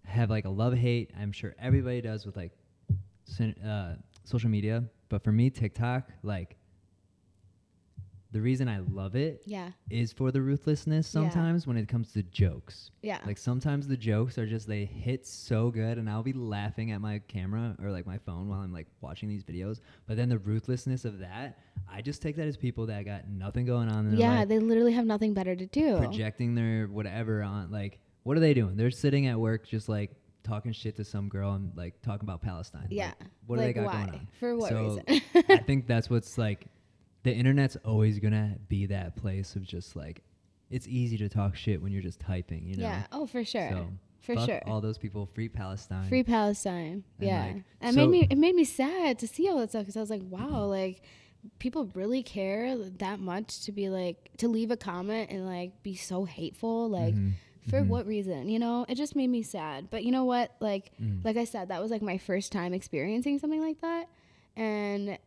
have like a love-hate. I'm sure everybody does with like social media. But for me, TikTok, like the reason I love it is for the ruthlessness sometimes when it comes to jokes. Yeah. Like sometimes the jokes are just, they hit so good and I'll be laughing at my camera or like my phone while I'm like watching these videos. But then the ruthlessness of that, I just take that as people that got nothing going on in their life. They literally have nothing better to do. Projecting their whatever on, like, what are they doing? They're sitting at work just like talking shit to some girl and like talking about Palestine. Yeah. Like, what do they got going on? For what reason? I think that's what's like, the internet's always gonna be that place of just like, it's easy to talk shit when you're just typing, you know? Yeah. Oh, for sure. So for fuck sure. all those people. Free Palestine. Free Palestine. And yeah. Like, it made me sad to see all that stuff, because I was like, wow, like people really care that much to be like, to leave a comment and like be so hateful, like for what reason? You know, it just made me sad. But you know what? Like I said, that was like my first time experiencing something like that. And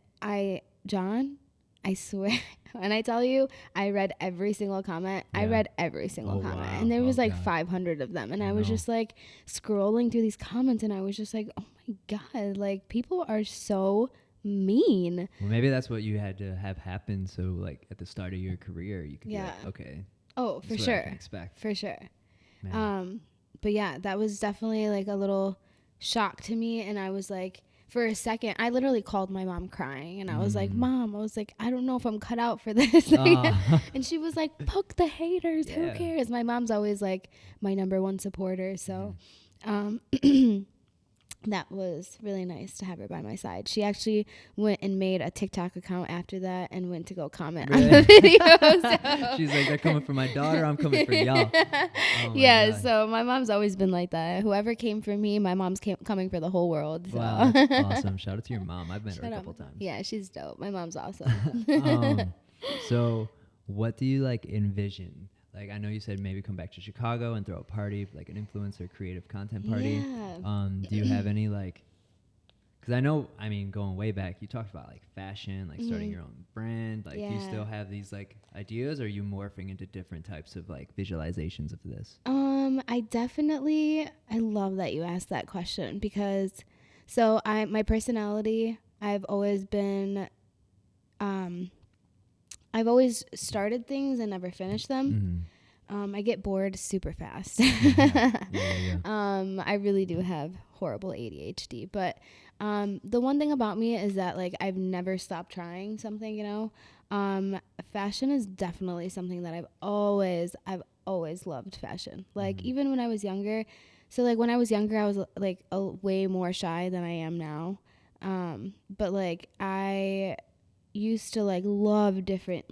John, I swear, when I tell you, I read every single comment. I read every single comment. Wow. And there was like 500 of them. And I was just like scrolling through these comments and I was just like, oh my God, like people are so mean. Well, maybe that's what you had to have happen. So like at the start of your career, you could be like, okay. Oh, for sure. Expect. For sure. Man. But yeah, that was definitely like a little shock to me. And I was like, for a second, I literally called my mom crying and I was like, Mom, I was like, I don't know if I'm cut out for this. And she was like, fuck the haters. Who cares? My mom's always like my number one supporter. So that was really nice to have her by my side. She actually went and made a TikTok account after that and went to go comment on the videos. So. She's like, they're coming for my daughter. I'm coming for y'all. Oh God. So my mom's always been like that. Whoever came for me, my mom's coming for the whole world. So. Wow, that's awesome. Shout out to your mom. I've met her a couple times. Yeah, she's dope. My mom's awesome. So what do you like envision? Like, I know you said maybe come back to Chicago and throw a party, like an influencer creative content party. Yeah. Do you have any, like, because I know, I mean, going way back, you talked about, like, fashion, like, starting your own brand. Like, do you still have these, like, ideas, or are you morphing into different types of, like, visualizations of this? I love that you asked that question, because So my personality, I've always been, I've always started things and never finished them. I get bored super fast. I really do have horrible ADHD, but the one thing about me is that like I've never stopped trying something, you know. Fashion is definitely something that I've always loved fashion. Like even when I was younger. So like when I was younger, I was like way more shy than I am now. But like I used to like love different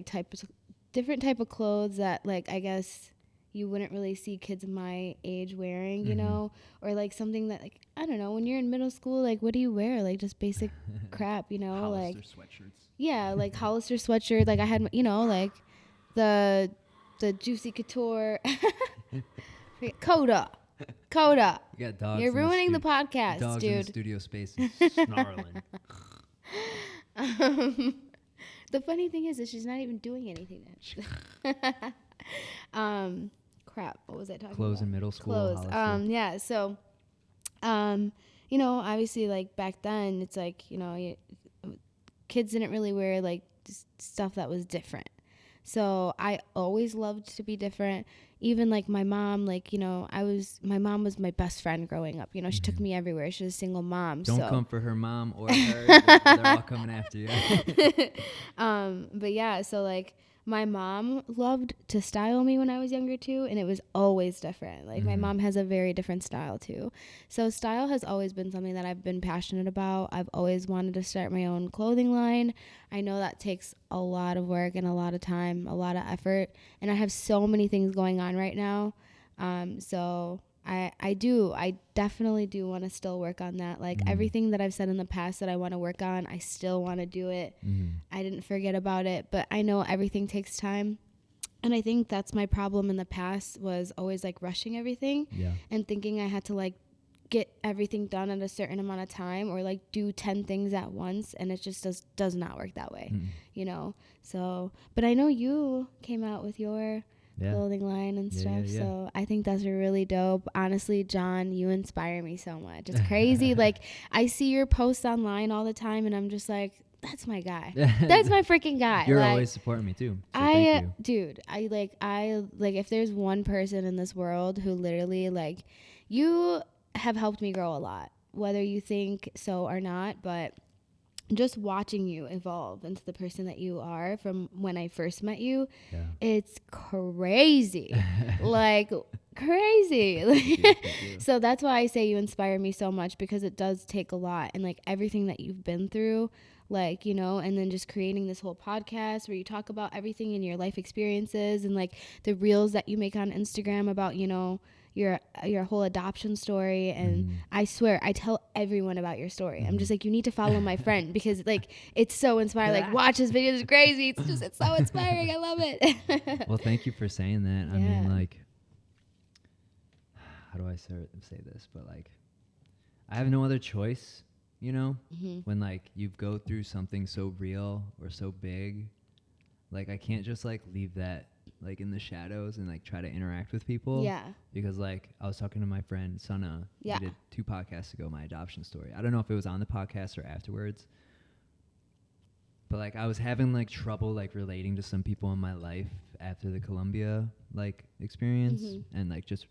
type of clothes that like I guess you wouldn't really see kids my age wearing, you know, or like something that like I don't know, when you're in middle school, like what do you wear? Like just basic crap, you know, Hollister like sweatshirts. Yeah, like Hollister sweatshirt. Like I had, you know, like the Juicy Couture, Coda. You got dogs. You're ruining the podcast, dogs dude. in the studio space snarling. The funny thing is that she's not even doing anything then. Crap. What was I talking about? Clothes in middle school. Clothes. Hollister. Yeah. So, you know, obviously, like back then, it's like, you know, kids didn't really wear like stuff that was different. So I always loved to be different. Even like my mom, like, you know, my mom was my best friend growing up. You know, she took me everywhere. She was a single mom. Don't so. come for her mom or her. They're all coming after you. But yeah, so like my mom loved to style me when I was younger too, and it was always different. Like my mom has a very different style too. So style has always been something that I've been passionate about. I've always wanted to start my own clothing line. I know that takes a lot of work and a lot of time, a lot of effort, and I have so many things going on right now. So I definitely do want to still work on that. Like everything that I've said in the past that I want to work on, I still want to do it. I didn't forget about it, but I know everything takes time. And I think that's my problem in the past, was always like rushing everything and thinking I had to like get everything done in a certain amount of time, or like do 10 things at once, and it just does not work that way, you know. So, but I know you came out with your clothing line and stuff, so I think that's really dope. Honestly, John, you inspire me so much. It's crazy. Like I see your posts online all the time, and I'm just like, that's my guy. That's my freaking guy. You're like, always supporting me too. So thank you. Dude, I like if there's one person in this world who literally like, you have helped me grow a lot, whether you think so or not, but just watching you evolve into the person that you are from when I first met you, it's crazy. Like crazy. So that's why I say you inspire me so much, because it does take a lot, and like everything that you've been through, like, you know, and then just creating this whole podcast where you talk about everything in your life experiences, and like the reels that you make on Instagram about, you know, your whole adoption story. And I swear I tell everyone about your story. I'm just like, you need to follow my friend, because like it's so inspiring. Like watch his videos, it's crazy. It's so inspiring. I love it. Well, thank you for saying that. I mean, like, how do I say this? But like, I have no other choice, you know, when like you go through something so real or so big. Like I can't just like leave that like in the shadows and like try to interact with people. Yeah. Because like I was talking to my friend Sana. We did 2 podcasts ago, my adoption story. I don't know if it was on the podcast or afterwards. But like I was having like trouble like relating to some people in my life after the Colombia like experience, and like just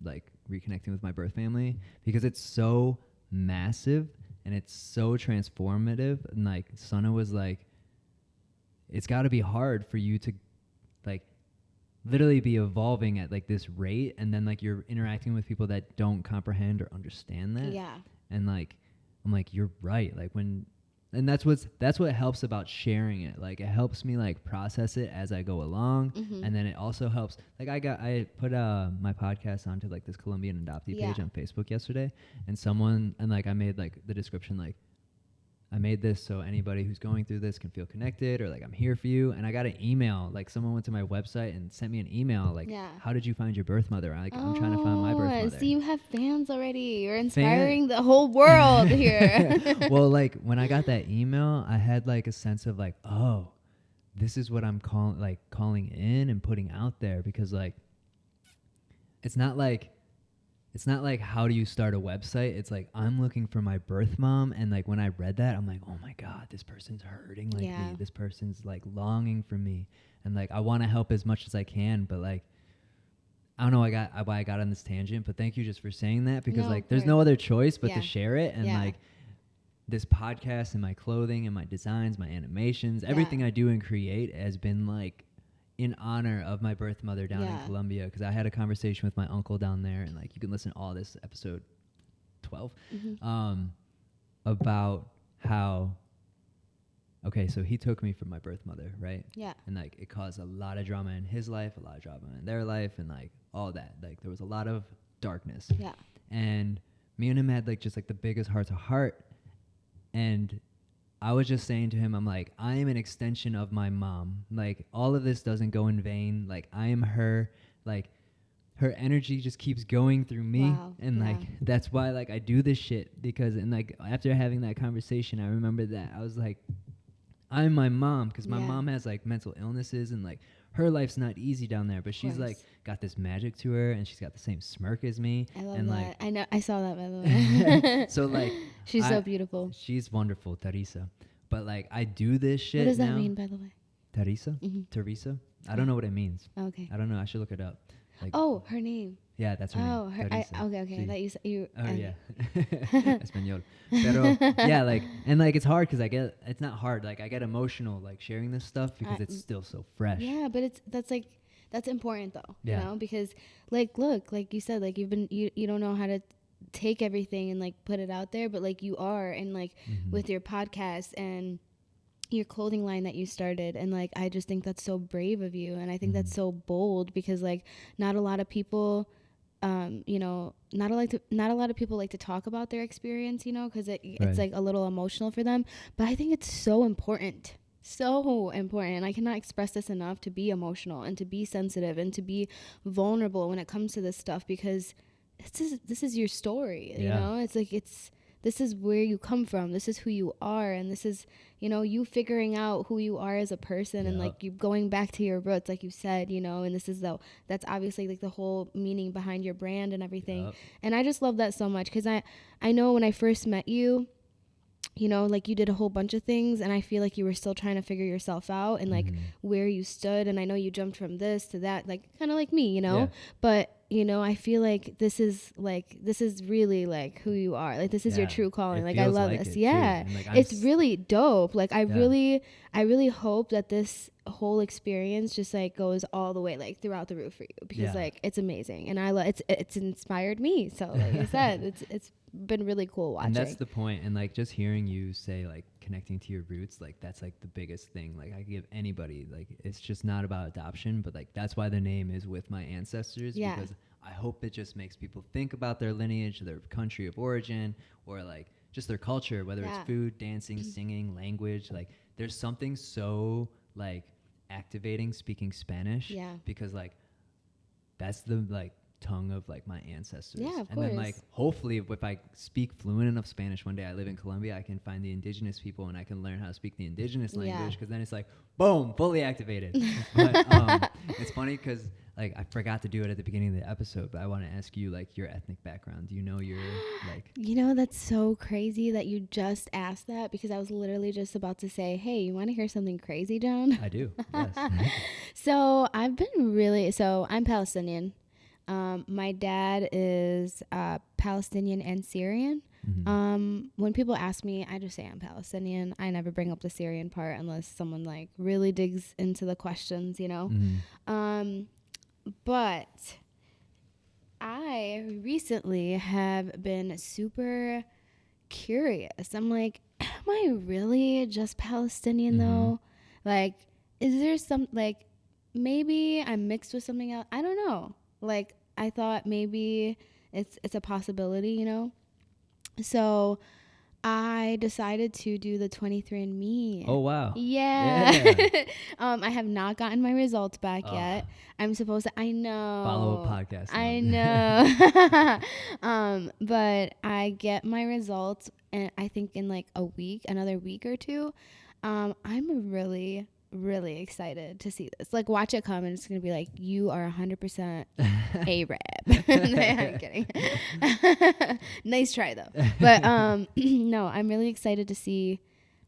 like reconnecting with my birth family, because it's so massive and it's so transformative. And like Sana was like, it's got to be hard for you to like literally be evolving at like this rate, and then like you're interacting with people that don't comprehend or understand that. And like I'm like, you're right. Like and that's what helps about sharing it. Like it helps me like process it as I go along, and then it also helps. Like I put my podcast onto like this Colombian adoptee page on Facebook yesterday, and like I made like the description like, I made this so anybody who's going through this can feel connected, or like I'm here for you. And I got an email, like someone went to my website and sent me an email like, how did you find your birth mother? I'm trying to find my birth mother. So you have fans already. You're inspiring the whole world here. Well, like when I got that email, I had like a sense of like, oh, this is what I'm calling in and putting out there, because like it's not like it's not like how do you start a website. It's like I'm looking for my birth mom, and like when I read that, I'm like, oh my god, this person's hurting like me. This person's like longing for me, and like I want to help as much as I can, but like I don't know why I got on this tangent, but thank you just for saying that, because like there's no other choice but to share it. And like this podcast and my clothing and my designs, my animations, everything I do and create has been like in honor of my birth mother down in Colombia, because I had a conversation with my uncle down there, and like you can listen to all this episode 12 about how so he took me from my birth mother, right? Yeah. And like it caused a lot of drama in his life, a lot of drama in their life, and like all that. Like there was a lot of darkness. Yeah. And me and him had like just like the biggest heart to heart, and I was just saying to him, I'm like, I am an extension of my mom. Like, all of this doesn't go in vain. Like, I am her. Like, her energy just keeps going through me. Wow. And, like, that's why, like, I do this shit. Because, and, like, after having that conversation, I remember that. I was like, I'm my mom. Because my mom has, like, mental illnesses. And, like, her life's not easy down there. But she's, like, got this magic to her. And she's got the same smirk as me. I love and that. Like, I know. I saw that, by the way. So, like. She's so beautiful. She's wonderful, Teresa. But, like, I do this shit now. What does that mean, by the way? Teresa? Mm-hmm. Teresa? I don't know what it means. Okay. I don't know. I should look it up. Like, her name. Yeah, that's her name. Oh, her. Okay. Sí. That you. Oh, yeah. Español. Pero, yeah, like, and, like, it's hard because it's not hard. Like, I get emotional, like, sharing this stuff because it's still so fresh. Yeah, but that's important, though. Yeah. You know, because, like, look, like you said, like, you don't know how to take everything and like put it out there, but like you are, and like with your podcast and your clothing line that you started, and like I just think that's so brave of you, and I think that's so bold, because like not a lot of people you know, not a lot of people like to talk about their experience, you know, because it's like a little emotional for them, but I think it's so important. I cannot express this enough, to be emotional and to be sensitive and to be vulnerable when it comes to this stuff, because this is your story, you know. It's like this is where you come from, this is who you are, and this is, you know, you figuring out who you are as a person, and like you going back to your roots, like you said, you know, and this is that's obviously like the whole meaning behind your brand and everything. And I just love that so much, because I know when I first met you, you know, like you did a whole bunch of things, and I feel like you were still trying to figure yourself out and like where you stood, and I know you jumped from this to that, like kind of like me, you know, but you know, I feel like this is really like who you are, like this is your true calling. Like I love this. Like, it's really dope. Like I really hope that this whole experience just like goes all the way like throughout the roof for you, because like it's amazing, and it's inspired me. So like I said, it's been really cool watching. And that's the point. And like just hearing you say like connecting to your roots, like that's like the biggest thing like I give anybody. Like it's just not about adoption, but like that's why the name is with my ancestors, because I hope it just makes people think about their lineage, their country of origin, or like just their culture, whether it's food, dancing, singing, language. Like there's something so like activating speaking Spanish, because like that's the like tongue of like my ancestors. Yeah, of and course. Then like hopefully if I speak fluent enough Spanish one day, I live in Colombia, I can find the indigenous people and I can learn how to speak the indigenous language, because then it's like boom, fully activated. But it's funny because like I forgot to do it at the beginning of the episode, but I want to ask you like your ethnic background. Do you know your like? You know, that's so crazy that you just asked that, because I was literally just about to say, hey, you want to hear something crazy, John? I do. Yes. So I'm Palestinian. My dad is Palestinian and Syrian. When people ask me, I just say I'm Palestinian. I never bring up the Syrian part unless someone like really digs into the questions, you know. But I recently have been super curious. I'm like, am I really just Palestinian though? Like, is there some, like, maybe I'm mixed with something else? I don't know. Like, I thought maybe it's a possibility, you know? So I decided to do the 23andMe. Oh, wow. Yeah. I have not gotten my results back yet. I'm supposed to, I know. Follow a podcast. I know. But I get my results, and I think in like another week or two. I'm really, really excited to see this. Like, watch it come, and it's gonna be like, you are 100% Arab. I'm kidding. Nice try though. But no, I'm really excited to see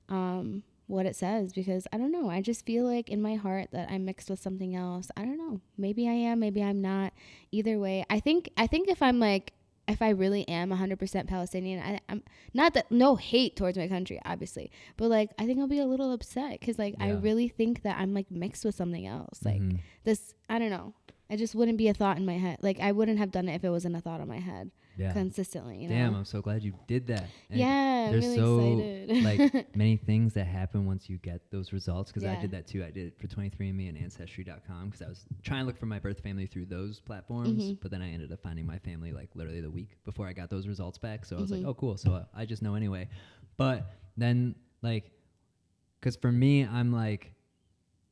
what it says, because I don't know. I just feel like in my heart that I'm mixed with something else. I don't know. Maybe I am. Maybe I'm not. Either way, I think if I'm like, if I really am 100% Palestinian, I'm not that, no hate towards my country, obviously, but like, I think I'll be a little upset because like, I really think that I'm like mixed with something else. Like this, I don't know. It just wouldn't be a thought in my head. Like, I wouldn't have done it if it wasn't a thought in my head consistently. You know? Damn, I'm so glad you did that. And yeah, there's I'm really excited. like many things that happen once you get those results. Because I did that too. I did it for 23andMe and Ancestry.com because I was trying to look for my birth family through those platforms. But then I ended up finding my family like literally the week before I got those results back. So I was like, oh, cool. So I just know anyway. But then like, because for me, I'm like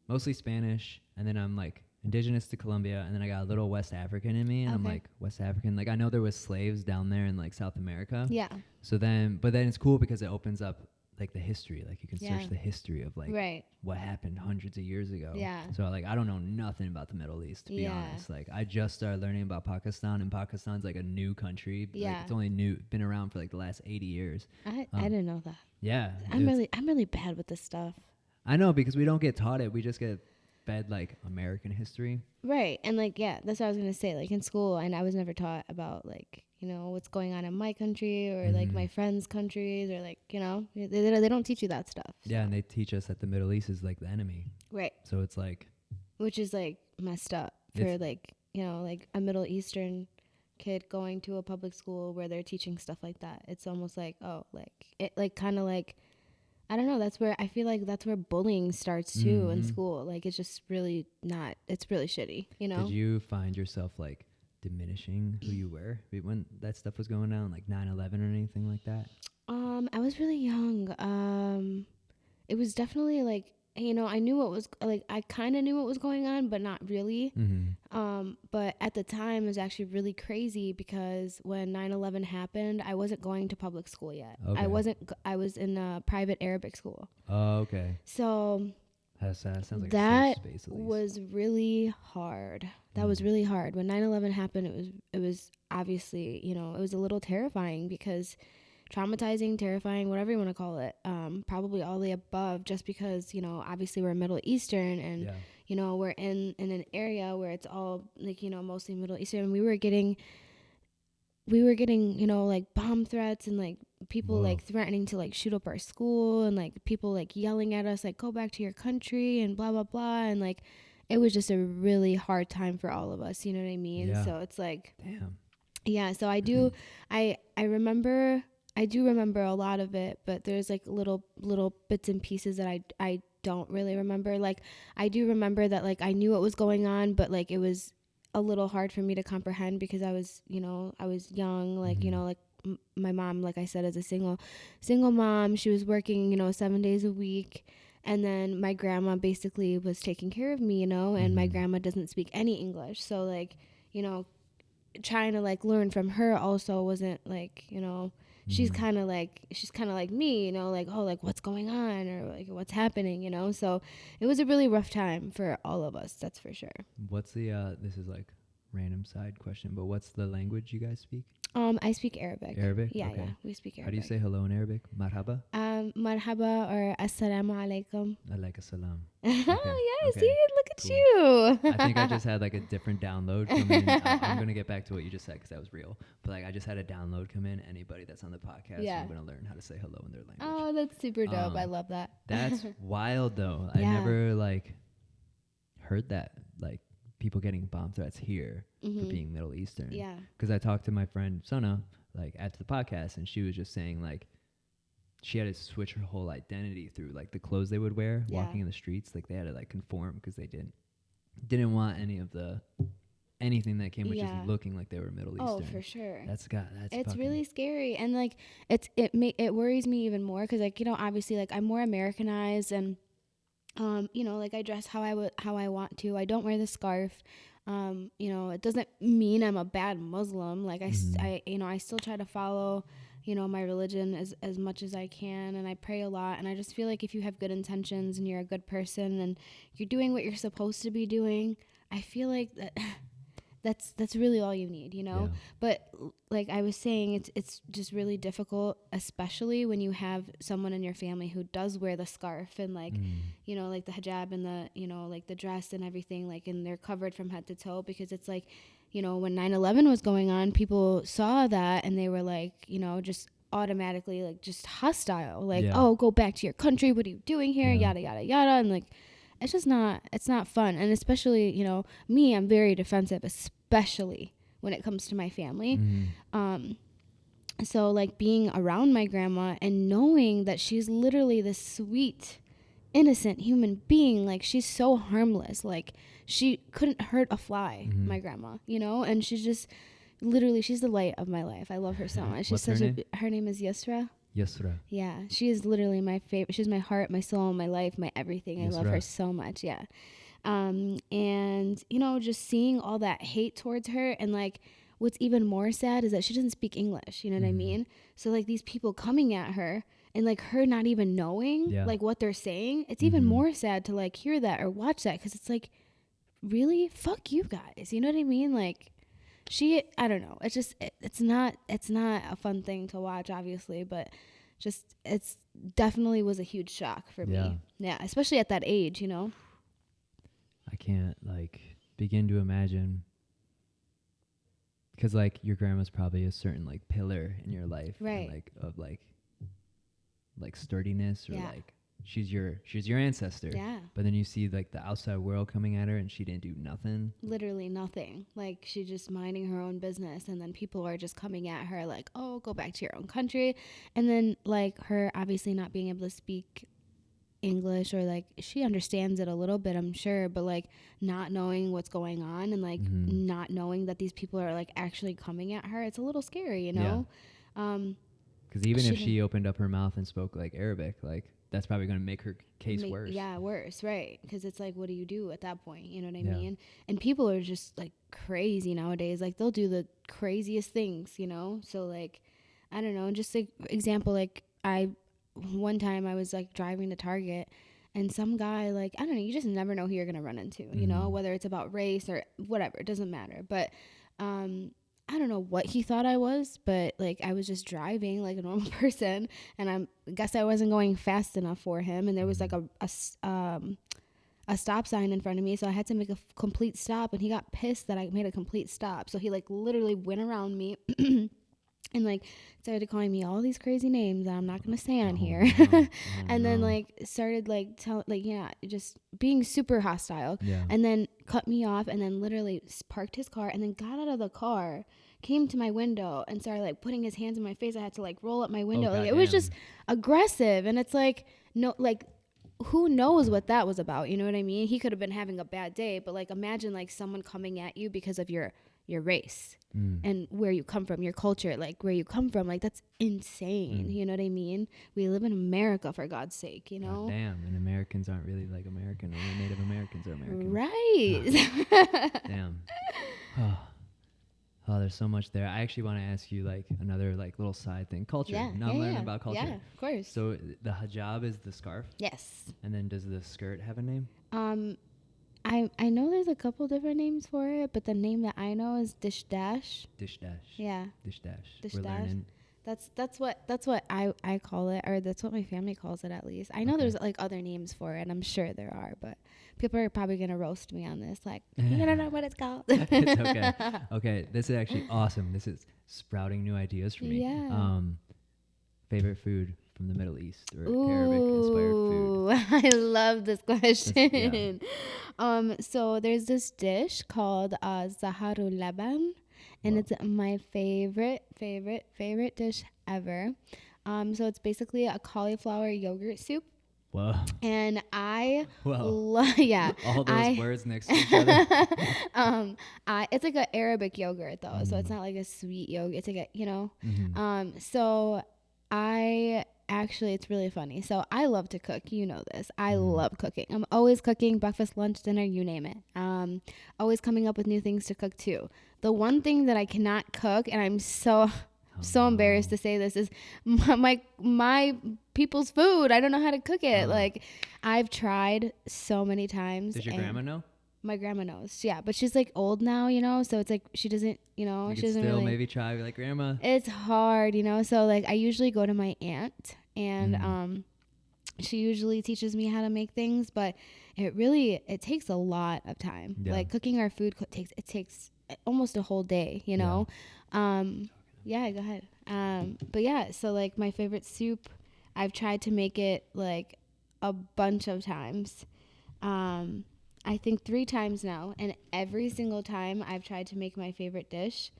mostly Spanish, and then I'm like indigenous to Colombia, and then I got a little West African in me, and I'm like West African. Like, I know there was slaves down there in like South America. Yeah. So then, but then it's cool because it opens up like the history. Like, you can search the history of like what happened hundreds of years ago. Yeah. So like, I don't know nothing about the Middle East, to be honest. Like, I just started learning about Pakistan, and Pakistan's like a new country. Yeah. Like, it's only been around for like the last 80 years. I didn't know that. Yeah. I'm really bad with this stuff. I know, because we don't get taught it. We just get fed like American history. Right. And like, yeah, that's what I was going to say. Like, in school, and I was never taught about like, you know, what's going on in my country or like my friends' countries, or like, you know, they don't teach you that stuff. Yeah. So. And they teach us that the Middle East is like the enemy. Right. So it's like, which is like messed up for like, you know, like a Middle Eastern kid going to a public school where they're teaching stuff like that. It's almost like, oh, like it, like kind of like, I don't know. That's where I feel like that's where bullying starts too in school. Like, it's just really not. It's really shitty. You know. Did you find yourself like diminishing who you were when that stuff was going down, like 9/11 or anything like that? I was really young. It was definitely like, you know, I knew what was like. I kind of knew what was going on, but not really. But at the time, it was actually really crazy because when 9/11 happened, I wasn't going to public school yet. Okay. I was in a private Arabic school. Oh, okay. So sounds like that a safe space, at least. Was really hard. That was really hard. When 9/11 happened, it was obviously, you know, it was a little terrifying because traumatizing, terrifying, whatever you want to call it, probably all the above, just because, you know, obviously we're Middle Eastern, and you know, we're in an area where it's all like, you know, mostly Middle Eastern. We were getting, you know, like bomb threats, and like people like threatening to like shoot up our school, and like people like yelling at us like, go back to your country and blah blah blah, and like it was just a really hard time for all of us, you know what I mean? So it's like, damn. Yeah, so I do remember a lot of it, but there's like little bits and pieces that I don't really remember. Like, I do remember that like I knew what was going on, but like it was a little hard for me to comprehend because I was young, like, you know, like my mom, like I said, is a single mom. She was working, you know, 7 days a week. And then my grandma basically was taking care of me, you know, and my grandma doesn't speak any English. So like, you know, trying to like learn from her also wasn't like, you know, she's kind of like me, you know, like, oh, like what's going on, or like what's happening, you know. So it was a really rough time for all of us, that's for sure. What's the this is like random side question, but what's the language you guys speak? I speak Arabic. Arabic? Yeah, okay. yeah, we speak Arabic. How do you say hello in Arabic? Marhaba? Marhaba or assalamu alaikum. Alayka salam. Okay. Oh, yeah, okay. See, look at you. I think I just had like a different download come in. I'm going to get back to what you just said because that was real. But like, I just had a download come in. Anybody that's on the podcast, I'm going to learn how to say hello in their language. Oh, that's super dope. I love that. That's wild though. I never like heard that, like people getting bomb threats here for being Middle Eastern. Yeah. Because I talked to my friend Sana like after the podcast, and she was just saying like she had to switch her whole identity through like the clothes they would wear walking in the streets. Like they had to like conform because they didn't want anything that came with just looking like they were Middle Eastern. Oh, for sure. It's really scary, and like it worries me even more because like, you know, obviously like I'm more Americanized, and you know, like I dress how I want to. I don't wear the scarf. You know, it doesn't mean I'm a bad Muslim. Like I you know, I still try to follow, my religion as much as I can, and I pray a lot, and I just feel like if you have good intentions and you're a good person and you're doing what you're supposed to be doing, I feel like that's really all you need, Yeah. But like I was saying, it's just really difficult, especially when you have someone in your family who does wear the scarf and like like the hijab and the like the dress and everything, like, and they're covered from head to toe, because it's like when 9/11 was going on, people saw that and they were like just automatically like just hostile, like, Yeah. oh, go back to your country, what are you doing here, Yeah. yada yada yada, and like it's not fun. And especially me, I'm very defensive, especially when it comes to my family. So like being around my grandma and knowing that she's literally this sweet, innocent human being, like she's so harmless, like she couldn't hurt a fly, my grandma, and she's just literally, she's the light of my life. I love her so much. She's What's such her name? her name is Yusra. Yusra. Yeah, she is literally my favorite. She's my heart, my soul, my life, my everything. I love her so much. Yeah. And just seeing all that hate towards her, and like what's even more sad is that she doesn't speak English, you know what I mean? So like these people coming at her and like her not even knowing like what they're saying, it's even more sad to like hear that or watch that, because it's like, really, fuck you guys, you know what I mean? Like I don't know, it's just it's not a fun thing to watch, obviously, but just it's definitely was a huge shock for me. Yeah, especially at that age, I can't like begin to imagine, because like your grandma's probably a certain like pillar in your life, right? And, like of like sturdiness, or Yeah. like she's your ancestor. Yeah. But then you see like the outside world coming at her, and she didn't do nothing. Literally nothing. Like she's just minding her own business, and then people are just coming at her like, oh, go back to your own country. And then like her obviously not being able to speak English, or like she understands it a little bit, I'm sure, but like not knowing what's going on, and like not knowing that these people are like actually coming at her, it's a little scary, Because even if she opened up her mouth and spoke like Arabic, like that's probably going to make her case worse. Yeah, worse, right? Because it's like, what do you do at that point? You know what I mean? And people are just like crazy nowadays. Like they'll do the craziest things, So like, I don't know. Just like example, like one time I was like driving to Target, and some guy, like, I don't know, you just never know who you're gonna run into, whether it's about race or whatever, it doesn't matter. But I don't know what he thought I was, but like I was just driving like a normal person, and I guess I wasn't going fast enough for him, and there was like a stop sign in front of me, so I had to make a complete stop, and he got pissed that I made a complete stop, so he like literally went around me and like started calling me all these crazy names that I'm not gonna say on here. And then like started like just being super hostile, and then cut me off, and then literally parked his car, and then got out of the car, came to my window, and started like putting his hands in my face. I had to like roll up my window. Like it was just aggressive, and it's like, no, like who knows what that was about, you know what I mean? He could have been having a bad day, but like imagine like someone coming at you because of your race and where you come from, your culture, like where you come from, like that's insane. You know what I mean? We live in America, for God's sake, God damn, and Americans aren't really like American. Only Native Americans are American. Right. Damn. Oh, there's so much there. I actually want to ask you like another like little side thing. Culture. Now I'm learning about culture. Yeah, of course. So the hijab is the scarf? Yes. And then does the skirt have a name? I know there's a couple different names for it, but the name that I know is Dish Dash. Dish Dash. Yeah. Dish Dash. Dish We're Dash. learning. That's what I call it, or that's what my family calls it, at least. I know there's like other names for it. I'm sure there are, but people are probably gonna roast me on this. Like, you don't know what it's called. It's okay. Okay, this is actually awesome. This is sprouting new ideas for me. Yeah. Favorite food from the Middle East or Arabic-inspired food? I love this question. So there's this dish called Zaharul Laban, and it's my favorite dish ever. So it's basically a cauliflower yogurt soup. Whoa. And I yeah. All those words next to each other. It's like an Arabic yogurt though, so it's not like a sweet yogurt. It's like a, so I actually, it's really funny. So I love to cook. You know this. I love cooking. I'm always cooking, breakfast, lunch, dinner, you name it. Always coming up with new things to cook too. The one thing that I cannot cook, and I'm so so embarrassed to say this, is my people's food. I don't know how to cook it. Like, I've tried so many times. Does your grandma know? My grandma knows, yeah, but she's like old now, you know, so it's like she doesn't, you know, You she could doesn't still really. maybe try, be like, Grandma. It's hard, you know, so like I usually go to my aunt, and she usually teaches me how to make things, but it takes a lot of time. Yeah. Like cooking our food takes almost a whole day, you know. Yeah, go ahead. But yeah, so like my favorite soup, I've tried to make it like a bunch of times. I think 3 times now, and every single time I've tried to make my favorite dish,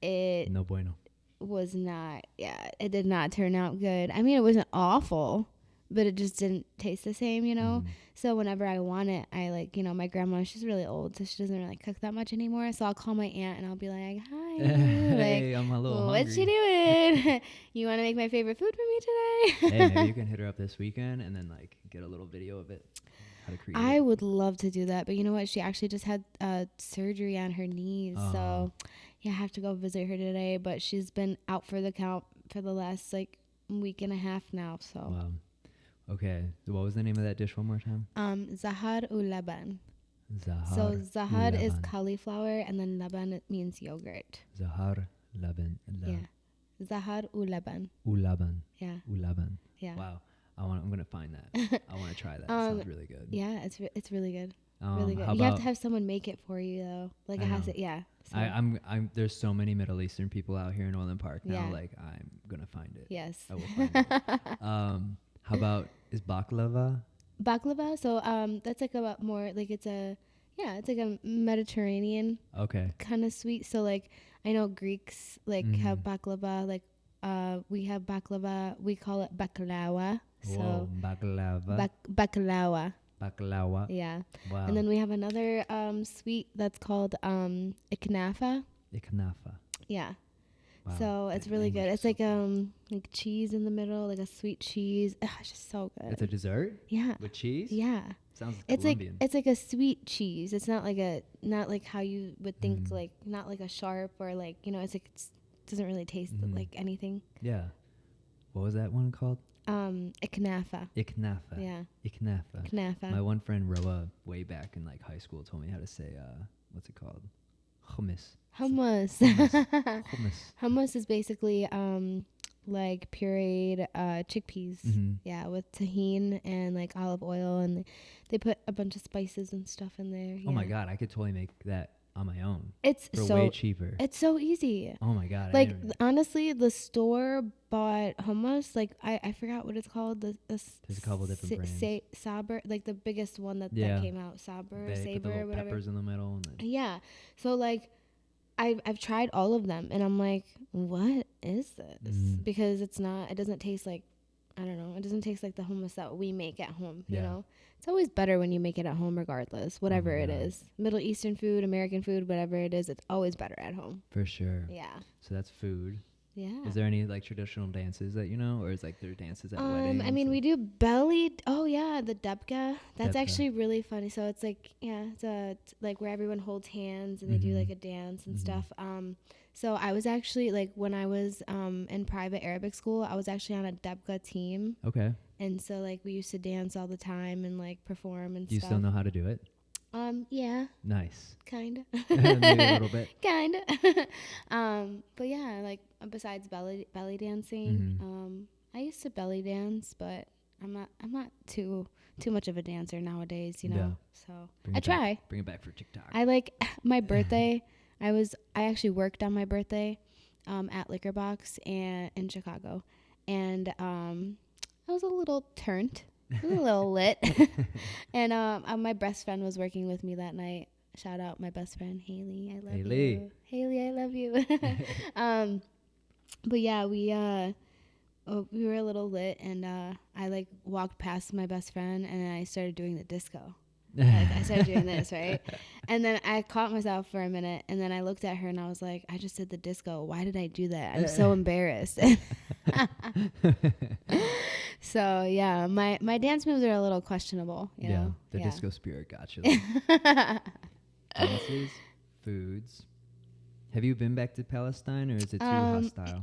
it No bueno. was not, it did not turn out good. I mean, it wasn't awful, but it just didn't taste the same, you know? So whenever I want it, I like, you know, my grandma, she's really old, so she doesn't really cook that much anymore. So I'll call my aunt and I'll be like, hi, Hey, like, I'm a little what's she hungry. doing? You want to make my favorite food for me today? Hey, maybe you can hit her up this weekend and then like get a little video of it. How to create I it. would love to do that, but you know what? She actually just had surgery on her knees, so yeah, I have to go visit her today. But she's been out for the count for the last like week and a half now. So Wow. Okay. So what was the name of that dish one more time? Zahar u laban. Zahar. So zahar is laban. cauliflower, and then laban, it means yogurt. Zahar laban. Yeah. Zahar u laban. Ulaban. Yeah. Ulaban. Yeah. Wow. I'm gonna find that. I want to try that. It sounds really good. Yeah, it's really good. Really good. How You have about, to have someone make it for you though. Like I it has know. to. Yeah. So. I'm there's so many Middle Eastern people out here in Orland Park now. Yeah. Like I'm gonna find it. Yes. I will find it. How about, is baklava? Baklava. So that's like a more like it's like a Mediterranean Okay. kind of sweet. So like I know Greeks like have baklava. Like we have baklava. We call it baklava. Whoa, So baklava. baklava. Baklava. Yeah. Wow. And then we have another sweet that's called iknafa. Iknafa. Yeah. Wow. So it's The really English good. is It's so like cool. like cheese in the middle, like a sweet cheese. Ugh, it's just so good. It's a dessert Yeah. with cheese. Yeah. Sounds It's Colombian. like a sweet cheese. It's not like how you would think, like not like a sharp or like, you know, it's like it doesn't really taste like anything. Yeah. What was that one called? Iknafa. Iknafa. Yeah. Iknafa. Knafa. My one friend Roa, way back in like high school, told me how to say what's it called? Hummus. Hummus. Hummus. Hummus is basically like pureed chickpeas. Yeah, with tahini and like olive oil, and they put a bunch of spices and stuff in there. Oh my god, I could totally make that on my own. It's for so way cheaper. It's so easy. Oh my god. Like honestly, the store bought hummus. Like I forgot what it's called. There's a couple different brands. Saber, like the biggest one that came out. Saber, they put the Saber, little whatever. peppers in the middle. And then Yeah. So like, I've tried all of them, and I'm like, what is this? Because it doesn't taste like, I don't know. It doesn't taste like the hummus that we make at home. You know, it's always better when you make it at home, regardless, whatever it is. Middle Eastern food, American food, whatever it is, it's always better at home. For sure. Yeah. So that's food. Yeah. Is there any like traditional dances that you know, or is like there dances at weddings? I mean, we do belly. Oh yeah, the debka. That's Debka. actually really funny. So it's like, it's like where everyone holds hands and they do like a dance and stuff. So I was actually like when I was in private Arabic school, I was actually on a debka team. Okay. And so like we used to dance all the time and like perform and Do you stuff. still know how to do it? Yeah. Nice. Kinda. Maybe a little bit. Kinda. But yeah, like besides belly dancing, I used to belly dance, but I'm not too much of a dancer nowadays, you know. Yeah. So Bring I it try. back. Bring it back for TikTok. I like my birthday. I actually worked on my birthday at Liquor Box and in Chicago, and I was a little turned. I was a little lit. And my best friend was working with me that night. Shout out my best friend, Haley. I love you. Haley, I love you. But yeah, we were a little lit, and I like walked past my best friend, and I started doing the disco. Like I started doing this, right? And then I caught myself for a minute, and then I looked at her and I was like, I just did the disco. Why did I do that? I'm so embarrassed. So yeah, my dance moves are a little questionable. You know? The disco spirit got you. Dances, foods, Have you been back to Palestine, or is it too hostile?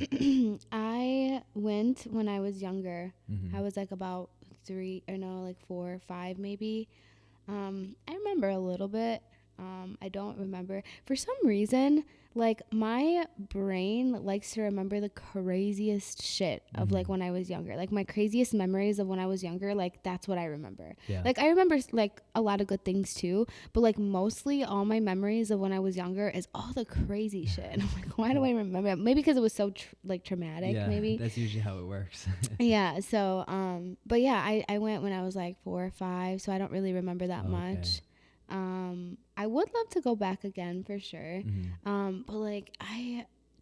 I went when I was younger. Mm-hmm. I was like about 4 or 5 maybe. I remember a little bit. I don't remember. For some reason, like my brain likes to remember the craziest shit of like when I was younger. Like my craziest memories of when I was younger, like that's what I remember. Yeah. Like I remember like a lot of good things too, but like mostly all my memories of when I was younger is all the crazy shit. And I'm like, why do I remember it? Maybe because it was so traumatic. Yeah, maybe that's usually how it works. yeah. So, but yeah, I went when I was like 4 or 5, so I don't really remember that Okay. much. I would love to go back again for sure. But like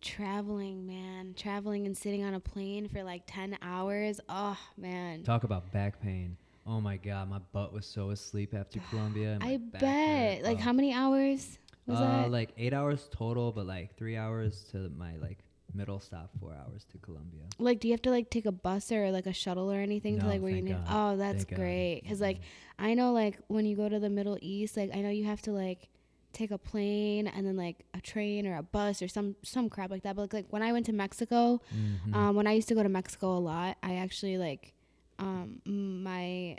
traveling and sitting on a plane for like 10 hours. Oh man. Talk about back pain. Oh my God, my butt was so asleep after Colombia. And my I back bet. hurt. Like how many hours was that? Like 8 hours total, but like 3 hours to my like middle stop, 4 hours to Colombia. Like, do you have to like take a bus or like a shuttle or anything to like where you need? Oh, that's great. Because like I know like when you go to the Middle East, like I know you have to like take a plane and then like a train or a bus or some crap like that. But like when I went to Mexico, when I used to go to Mexico a lot, I actually like my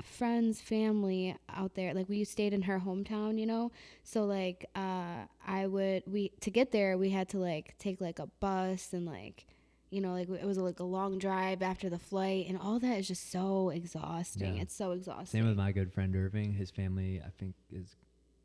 friend's family out there, like we stayed in her hometown, you know, so like to get there we had to like take like a bus and like, you know, like it was like a long drive after the flight, and all that is just so exhausting. It's so exhausting. Same with my good friend Irving. His family I think is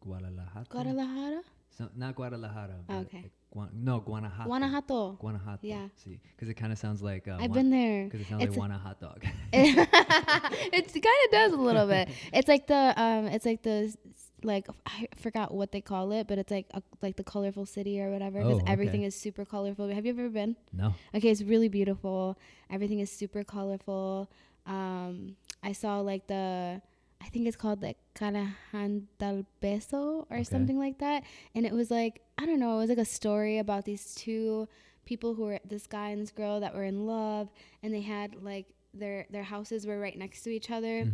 Guadalajara. So, not Guadalajara. Okay. Like Guanajuato. Yeah. See, because it kind of sounds like I've been there. Because it sounds like Wanna hot dog. It kind of does a little bit. It's like the like I forgot what they call it, but it's like the colorful city or whatever, because everything is super colorful. Have you ever been? No. Okay, it's really beautiful. Everything is super colorful. I saw like I think it's called like Carajan del Beso or something like that. And it was like, I don't know, it was like a story about these two people who were, this guy and this girl that were in love, and they had like their houses were right next to each other.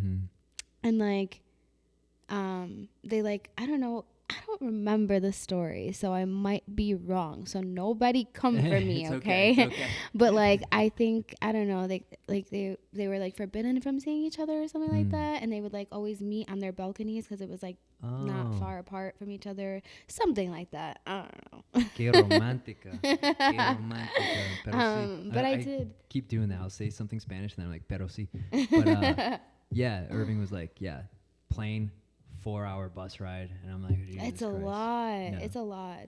And like, they like, I don't know, I don't remember the story, so I might be wrong. So nobody come for me, okay? But like, I think, I don't know, they were like forbidden from seeing each other or something like that, and they would like always meet on their balconies because it was like not far apart from each other, something like that. I don't know. Que romántica. Que romántica. Pero sí. But I did keep doing that. I'll say something Spanish and then I'm like, pero sí. But yeah, Irving was like, yeah, plane, 4-hour bus ride, and I'm like, it's a lot. Yeah. It's a lot.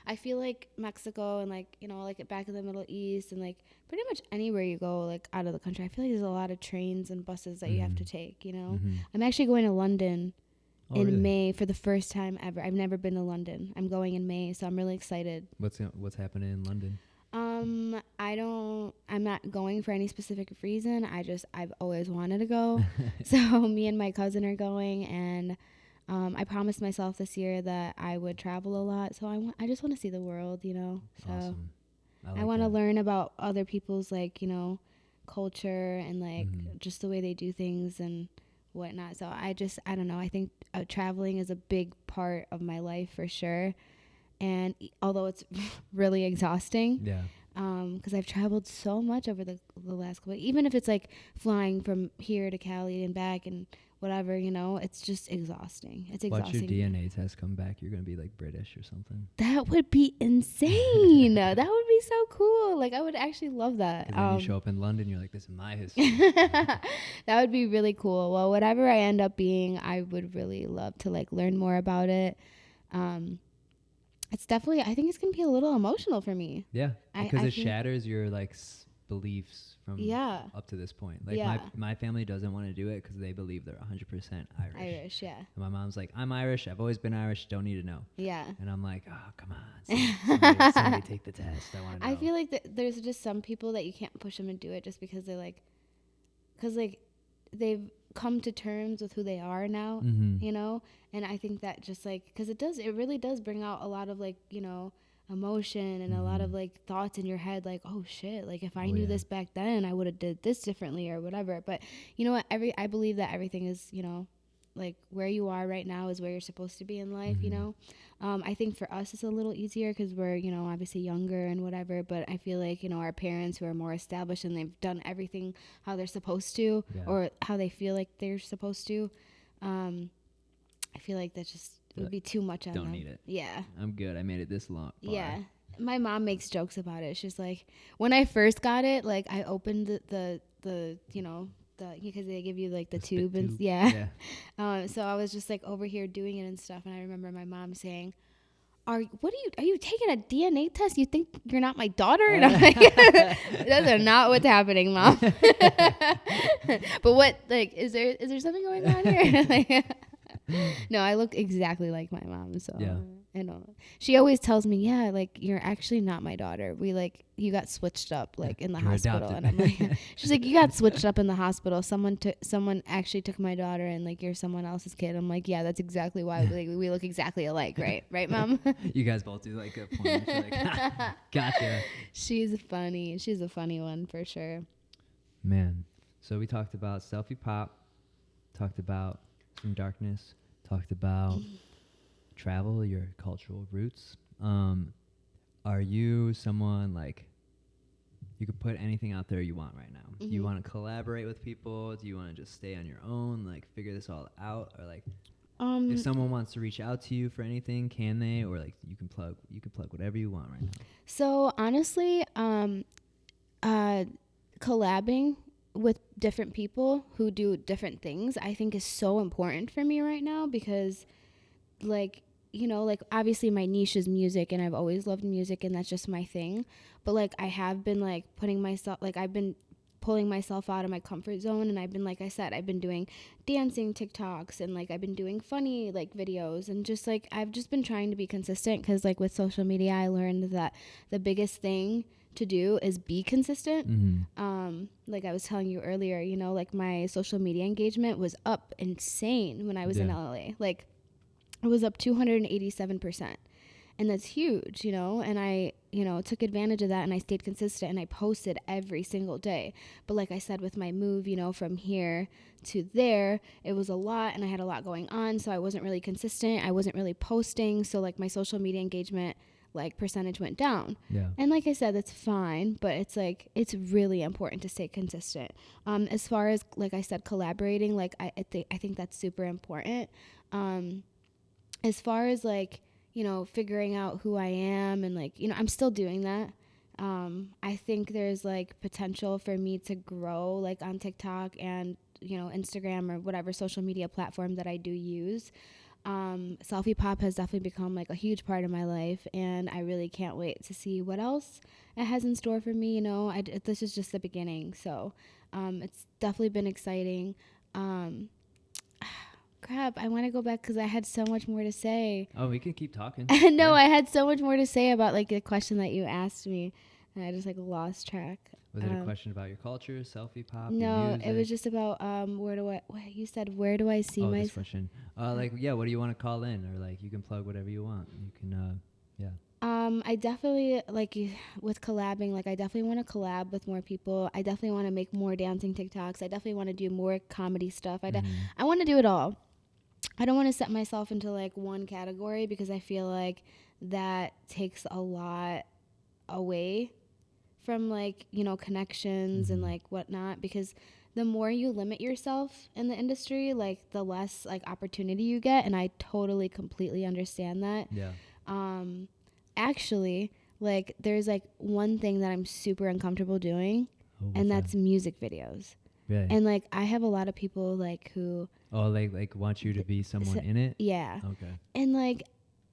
I feel like Mexico and like, you know, like back in the Middle East and like pretty much anywhere you go like out of the country, I feel like there's a lot of trains and buses that you have to take, you know. I'm actually going to London in May for the first time ever. I've never been to London. I'm going in May, so I'm really excited. What's happening in London? I'm not going for any specific reason. I've always wanted to go. So me and my cousin are going, and I promised myself this year that I would travel a lot. So I just want to see the world, you know. So awesome. I want to learn about other people's like, you know, culture and like just the way they do things and whatnot. So I don't know. I think traveling is a big part of my life for sure. And although it's really exhausting, because I've traveled so much over the last couple, even if it's like flying from here to Cali and back and whatever, you know, it's just exhausting. It's exhausting. Watch your DNA test come back. You're going to be like British or something. That would be insane. That would be so cool. Like, I would actually love that. And then you show up in London, you're like, this is my history. That would be really cool. Well, whatever I end up being, I would really love to like learn more about it. It's definitely, I think it's going to be a little emotional for me. Yeah. Because it shatters your like beliefs from up to this point. Like my family doesn't want to do it because they believe they're 100% Irish. Yeah. And my mom's like, I'm Irish. I've always been Irish. Don't need to know. Yeah. And I'm like, oh, come on. Somebody take the test. I want to know. I feel like there's just some people that you can't push them to do it just because they're like, because like they've come to terms with who they are now, you know? And I think that just like, because it really does bring out a lot of like, you know, emotion and a lot of like thoughts in your head, like, oh shit, like if I knew this back then, I would have did this differently or whatever. But you know what, I believe that everything is, you know, like where you are right now is where you're supposed to be in life, you know. I think for us it's a little easier because we're, you know, obviously younger and whatever, but I feel like, you know, our parents who are more established and they've done everything how they're supposed to, or how they feel like they're supposed to, I feel like that just would be too much on them. Don't need it. Yeah. I'm good. I made it this long. Yeah. My mom makes jokes about it. She's like, when I first got it, like I opened the you know, because they give you like the tube and yeah. So I was just like over here doing it and stuff, and I remember my mom saying, are you taking a DNA test? You think you're not my daughter? And I'm like, that's not what's happening, Mom. But what, like, is there something going on here? Like, no, I look exactly like my mom. So I know. She always tells me, yeah, like, you're actually not my daughter. You got switched up, like, in the hospital. Adopted. And I'm like, she's like, you got switched up in the hospital. Someone actually took my daughter, and like, you're someone else's kid. I'm like, yeah, that's exactly why we look exactly alike, right? Right, Mom? You guys both do like a point. Like, gotcha. She's funny. She's a funny one for sure. Man, so we talked about Selfie Pop, talked about some darkness, talked about travel, your cultural roots. Are you someone like, you could put anything out there you want right now? Do you want to collaborate with people? Do you want to just stay on your own, like figure this all out? Or like, if someone wants to reach out to you for anything, can they? Or like, you can plug whatever you want right now. So honestly, collabing with different people who do different things, I think is so important for me right now, because like, you know, like obviously my niche is music and I've always loved music and that's just my thing. But like, I have been like I've been pulling myself out of my comfort zone, and I've been, like I said, I've been doing dancing TikToks, and like I've been doing funny like videos, and just like I've just been trying to be consistent, because like with social media I learned that the biggest thing to do is be consistent. Like I was telling you earlier, you know, like my social media engagement was up insane when I was in LA. Like it was up 287%. And that's huge, you know, and I, you know, took advantage of that, and I stayed consistent, and I posted every single day. But like I said, with my move, you know, from here to there, it was a lot, and I had a lot going on. So I wasn't really consistent. I wasn't really posting. So like my social media engagement, like percentage went down. And like I said, that's fine, but it's like, it's really important to stay consistent. As far as, like I said, collaborating, like I think that's super important. As far as like, you know, figuring out who I am, and like, you know, I'm still doing that. I think there's like potential for me to grow like on TikTok and, you know, Instagram or whatever social media platform that I do use. Selfie Pop has definitely become like a huge part of my life, and I really can't wait to see what else it has in store for me. You know, this is just the beginning. So, it's definitely been exciting. Crap, I want to go back because I had so much more to say. Oh, we can keep talking. No, I had so much more to say about like the question that you asked me, and I just like lost track. Was it a question about your culture, Selfie Pop? No, it was just about where do I see myself? This question. Like, yeah, what do you want to call in, or like you can plug whatever you want. You can, I definitely with collabing. Like, I definitely want to collab with more people. I definitely want to make more dancing TikToks. I definitely want to do more comedy stuff. I want to do it all. I don't want to set myself into like one category, because I feel like that takes a lot away from like, you know, connections and like whatnot, because the more you limit yourself in the industry, like the less like opportunity you get. And I totally completely understand that. Actually, like there's like one thing that I'm super uncomfortable doing, and that's music videos. Really? And like I have a lot of people like who like want you to be someone in it. Yeah. Okay. And like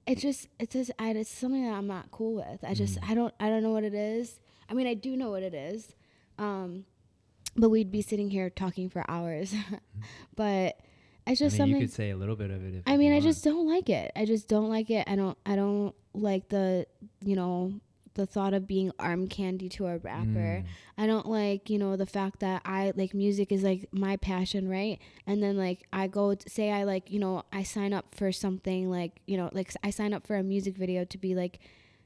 it's something that I'm not cool with. I don't know what it is. I mean, I do know what it is, but we'd be sitting here talking for hours. But it's just something. You could say a little bit of it. I just don't like it. I don't like the, you know, the thought of being arm candy to a rapper. I don't like, you know, the fact that I like music is like my passion, right? And then like I go say I like, you know, I sign up for something like, you know, like I sign up for a music video to be like,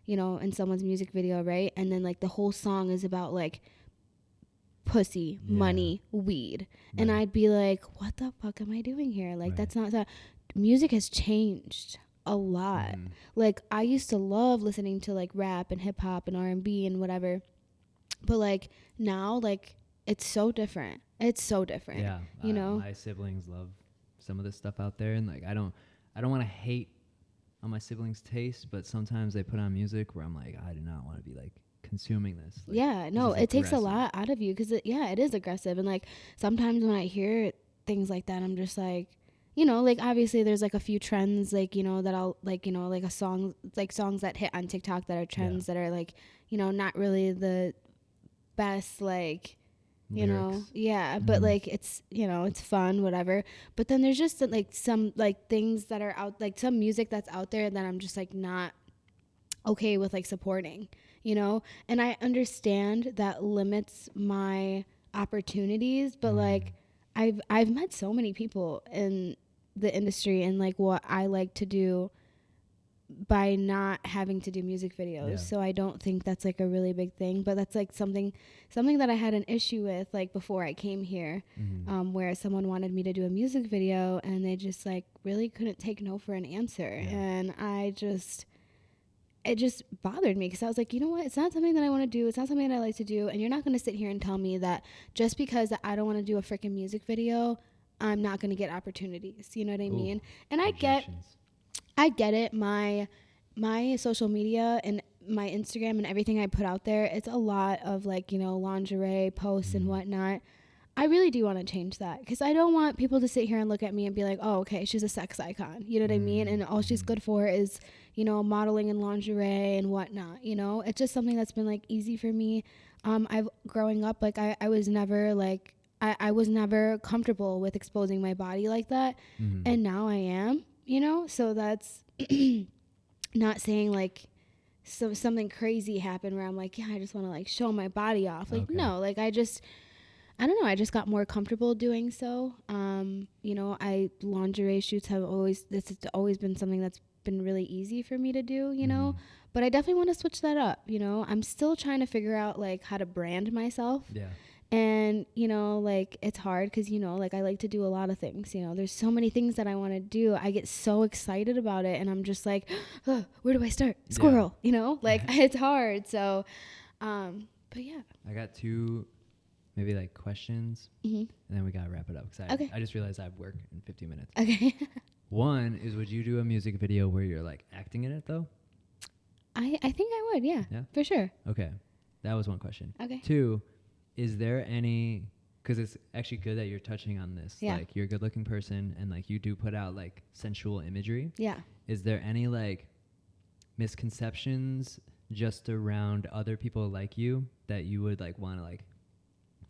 you know, in someone's music video, right? And then like the whole song is about like pussy, money, weed. Right. And I'd be like, what the fuck am I doing here? Like, Right. that's not that. Music has changed a lot. Like, I used to love listening to like rap and hip hop and R&B and whatever. But like now, like, it's so different. It's so different. Yeah. You know? My siblings love some of this stuff out there, and like I don't want to hate on my siblings' taste, but sometimes they put on music where I'm like, I do not want to be like consuming this. Like, yeah, no, this is it takes a aggressive. lot out of you because it is aggressive. And like sometimes when I hear things like that, I'm just like, you know, like obviously there's like a few trends, like, you know, that I'll like, you know, like a song, like songs that hit on TikTok that are trends that are like, you know, not really the best, like, you know, yeah, but like it's, you know, it's fun, whatever. But then there's just like some like things that are out, like some music that's out there that I'm just like not okay with like supporting, you know. And I understand that limits my opportunities, but like I've met so many people in the industry and like what I like to do by not having to do music videos. Yeah. So I don't think that's like a really big thing, but that's like something that I had an issue with like before I came here, where someone wanted me to do a music video and they just like really couldn't take no for an answer. And it just bothered me because I was like, you know what? It's not something that I want to do. It's not something that I like to do. And you're not going to sit here and tell me that just because I don't want to do a freaking music video, I'm not going to get opportunities. You know what I mean? And I get it. My social media and my Instagram and everything I put out there, it's a lot of like, you know, lingerie posts and whatnot. I really do want to change that because I don't want people to sit here and look at me and be like, oh, okay, she's a sex icon. You know what I mean? And all she's good for is, you know, modeling and lingerie and whatnot. You know, it's just something that's been like easy for me. I've growing up, like I was never like, I was never comfortable with exposing my body like that. And now I am, you know, so that's not saying like something crazy happened where I'm like, yeah, I just want to like show my body off. Like, no, like I don't know. I just got more comfortable doing so. You know, lingerie shoots this has always been something that's been really easy for me to do, you know, but I definitely want to switch that up. You know, I'm still trying to figure out like how to brand myself. Yeah. And, you know, like it's hard because, you know, like I like to do a lot of things, you know, there's so many things that I want to do. I get so excited about it and I'm just like, oh, where do I start? Squirrel, you know, like it's hard. So, but yeah. I got two maybe like questions and then we gotta wrap it up because I just realized I have work in 15 minutes. Okay. One is, would you do a music video where you're like acting in it though? I think I would, yeah, for sure. Okay, that was one question. Okay. Two, is there any, because it's actually good that you're touching on this, like you're a good looking person and like you do put out like sensual imagery. Yeah. Is there any like misconceptions just around other people like you that you would like want to like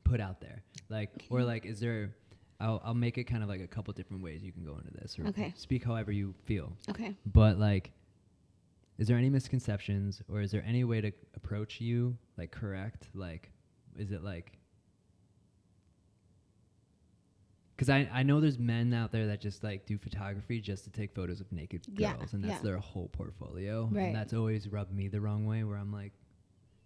put out there, like, or like, is there, I'll make it kind of like a couple different ways you can go into this, or speak however you feel. Okay. But like, is there any misconceptions, or is there any way to approach you like correct? Like, is it like, because I know there's men out there that just like do photography just to take photos of naked girls, and that's their whole portfolio. Right. And that's always rubbed me the wrong way, where I'm like,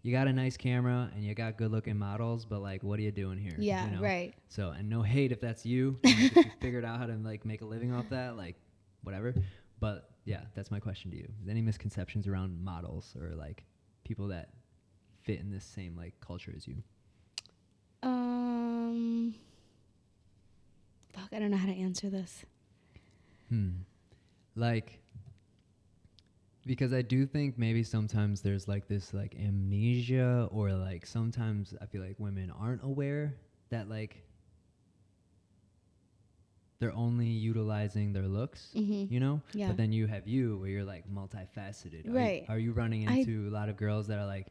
you got a nice camera and you got good looking models, but like, what are you doing here? Yeah, you know? Right. So, and no hate if that's you, like, if you figured out how to like make a living off that, like whatever. But yeah, that's my question to you. Is there any misconceptions around models or like people that fit in this same like culture as you? Fuck, I don't know how to answer this. Like, because I do think maybe sometimes there's like this like amnesia, or like sometimes I feel like women aren't aware that like they're only utilizing their looks, you know? Yeah. But then you have where you're like multifaceted. Right. Are you running into a lot of girls that are like,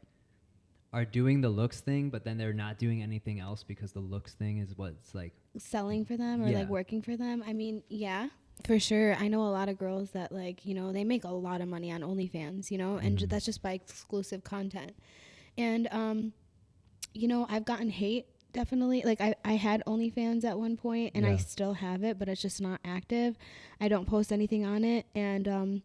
are doing the looks thing, but then they're not doing anything else because the looks thing is what's like selling for them or like working for them? I mean, yeah. For sure. I know a lot of girls that like, you know, they make a lot of money on OnlyFans, you know, and that's just by exclusive content. And, you know, I've gotten hate, definitely. Like I had OnlyFans at one point and I still have it, but it's just not active. I don't post anything on it. And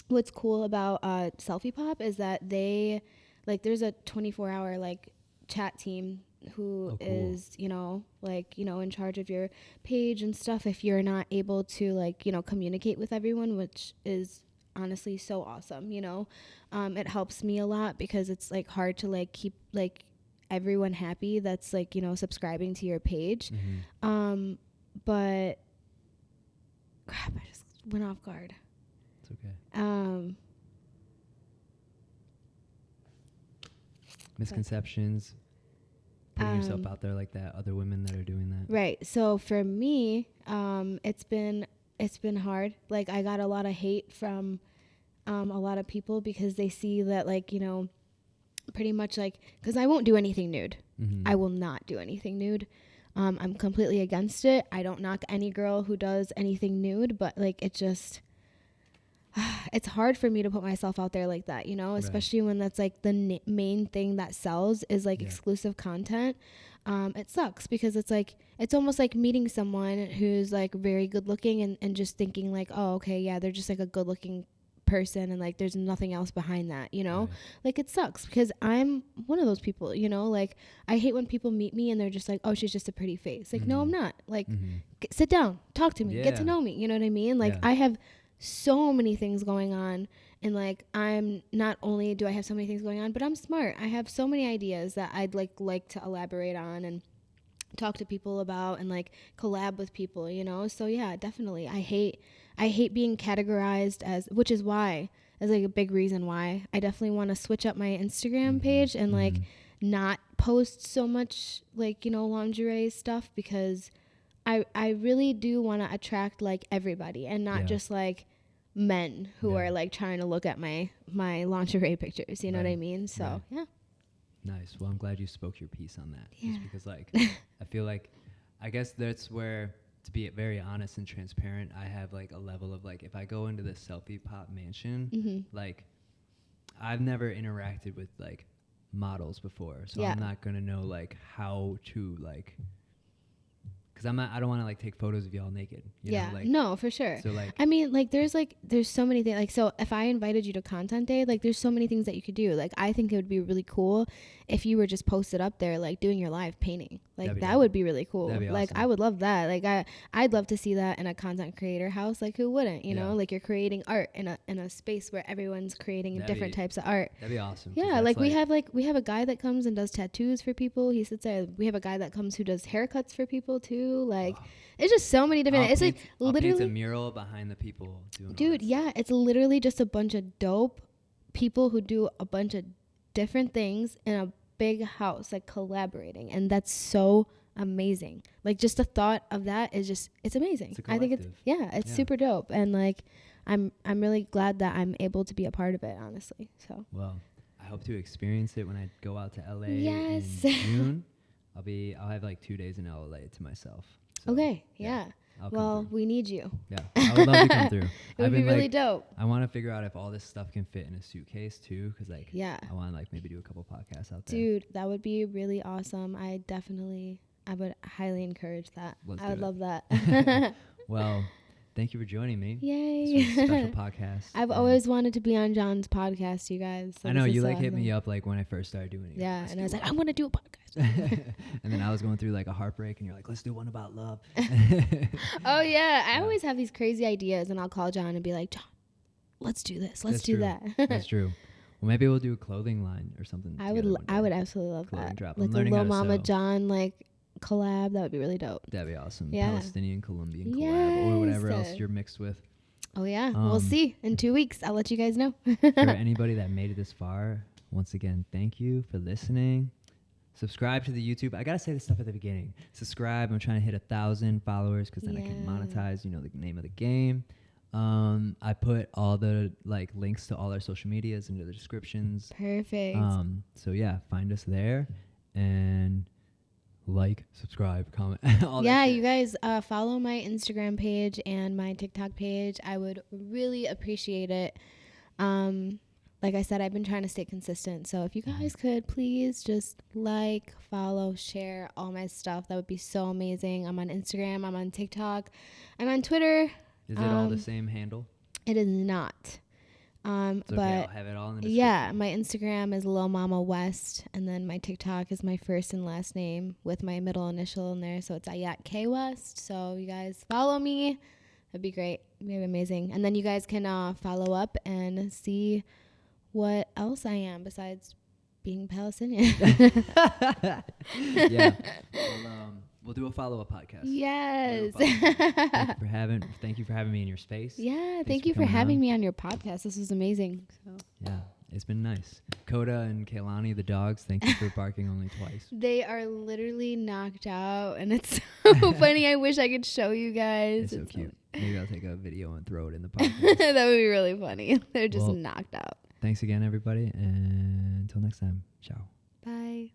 what's cool about Selfie Pop is that they, like, there's a 24-hour like chat team who Oh, cool. is, you know, like, you know, in charge of your page and stuff if you're not able to, like, you know, communicate with everyone, which is honestly so awesome, you know. It helps me a lot because it's like hard to like keep like everyone happy that's like, you know, subscribing to your page. But crap, I just went off guard. It's okay. Misconceptions. Putting yourself out there like that, other women that are doing that. Right. So for me, it's been hard. Like I got a lot of hate from a lot of people because they see that, like, you know, pretty much like, because I won't do anything nude. I will not do anything nude. I'm completely against it. I don't knock any girl who does anything nude, but like it just it's hard for me to put myself out there like that, you know, especially when that's like the main thing that sells is like exclusive content. It sucks because it's like, it's almost like meeting someone who's like very good looking and just thinking like, oh, okay, yeah, they're just like a good looking person and like there's nothing else behind that, you know. Like it sucks because I'm one of those people, you know, like I hate when people meet me and they're just like, oh, she's just a pretty face. Like no, I'm not. Like sit down, talk to me, get to know me, you know what I mean? Like I have so many things going on, and like I'm not only do I have so many things going on, but I'm smart. I have so many ideas that I'd like to elaborate on and talk to people about and like collab with people, you know. So yeah, definitely I hate being categorized as, which is why, as like a big reason why I definitely want to switch up my Instagram page and like not post so much like, you know, lingerie stuff, because I really do want to attract like everybody and not just like men who are like trying to look at my lingerie pictures, you know what I mean? So yeah. Nice. Well, I'm glad you spoke your piece on that. Just because like I feel like, I guess that's where, to be very honest and transparent, I have like a level of like, if I go into the Selfie Pop Mansion, like I've never interacted with like models before, so I'm not gonna know like how to like, because I don't want to like take photos of y'all naked. You know, like, no, for sure. So like, I mean, like there's so many things. Like, so if I invited you to content day, like there's so many things that you could do. Like I think it would be really cool if you were just posted up there like doing your live painting. Like that would be really cool. That'd be like awesome. I would love that. Like I'd love to see that in a content creator house. Like who wouldn't, you know? Like you're creating art in a space where everyone's creating different types of art. That'd be awesome. Yeah, like we have a guy that comes and does tattoos for people. He sits there. We have a guy that comes who does haircuts for people too. Like it's just so many different. It's like literally paint a mural behind the people doing. Dude, yeah, it's literally just a bunch of dope people who do a bunch of different things in a big house, like collaborating, and that's so amazing. Like just the thought of that is just, it's amazing. I think it's super dope, and like I'm really glad that I'm able to be a part of it, honestly. So well, I hope to experience it when I go out to LA in June. I'll have like 2 days in LA to myself. So, okay, yeah. Well, we need you. Yeah, I would love to come through. It would be really dope. I want to figure out if all this stuff can fit in a suitcase too, because like I want to like maybe do a couple podcasts out there. Dude, that would be really awesome. I would highly encourage that. I would love that. Well, thank you for joining me. Yay. This was a special podcast. I've always wanted to be on John's podcast, you guys. So I know you like hit me up like when I first started doing it. Yeah, and I was like, I want to do a podcast. And then I was going through like a heartbreak, and you're like, let's do one about love. Oh yeah, I always have these crazy ideas, and I'll call John and be like, John, let's do this. Let's do that. That's true. Well, maybe we'll do a clothing line or something. I would absolutely love that. Drop. Like a Lil Mama John like collab. That would be really dope. That'd be awesome. Yeah. Palestinian, Colombian collab, or whatever else you're mixed with. Oh yeah, we'll see in 2 weeks. I'll let you guys know. For anybody that made it this far, once again, thank you for listening. Subscribe to the YouTube. I gotta say this stuff at the beginning. Subscribe. I'm trying to hit 1,000 followers because then I can monetize. You know, the name of the game. I put all the like links to all our social medias into the descriptions. Perfect. So yeah, find us there and like, subscribe, comment. All yeah, you guys follow my Instagram page and my TikTok page. I would really appreciate it. Like I said, I've been trying to stay consistent. So if you guys could please just like, follow, share all my stuff, that would be so amazing. I'm on Instagram. I'm on TikTok. I'm on Twitter. Is it all the same handle? It is not. So But okay, I'll have it all in the description. yeah, my Instagram is Lil Mama West, and then my TikTok is my first and last name with my middle initial in there, so it's Ayat K West. So you guys follow me, that'd be great, it'd be amazing. And then you guys can follow up and see what else I am besides being Palestinian. Yeah. Well, we'll do a follow-up podcast. Yes. Thank you for having me in your space. Yeah, thank you for having me on your podcast. This was amazing. So. Yeah, it's been nice. Coda and Kaylani, the dogs, thank you for barking only twice. They are literally knocked out, and it's so funny. I wish I could show you guys. It's so cute. Maybe I'll take a video and throw it in the podcast. That would be really funny. They're just knocked out. Thanks again, everybody, and until next time, ciao. Bye.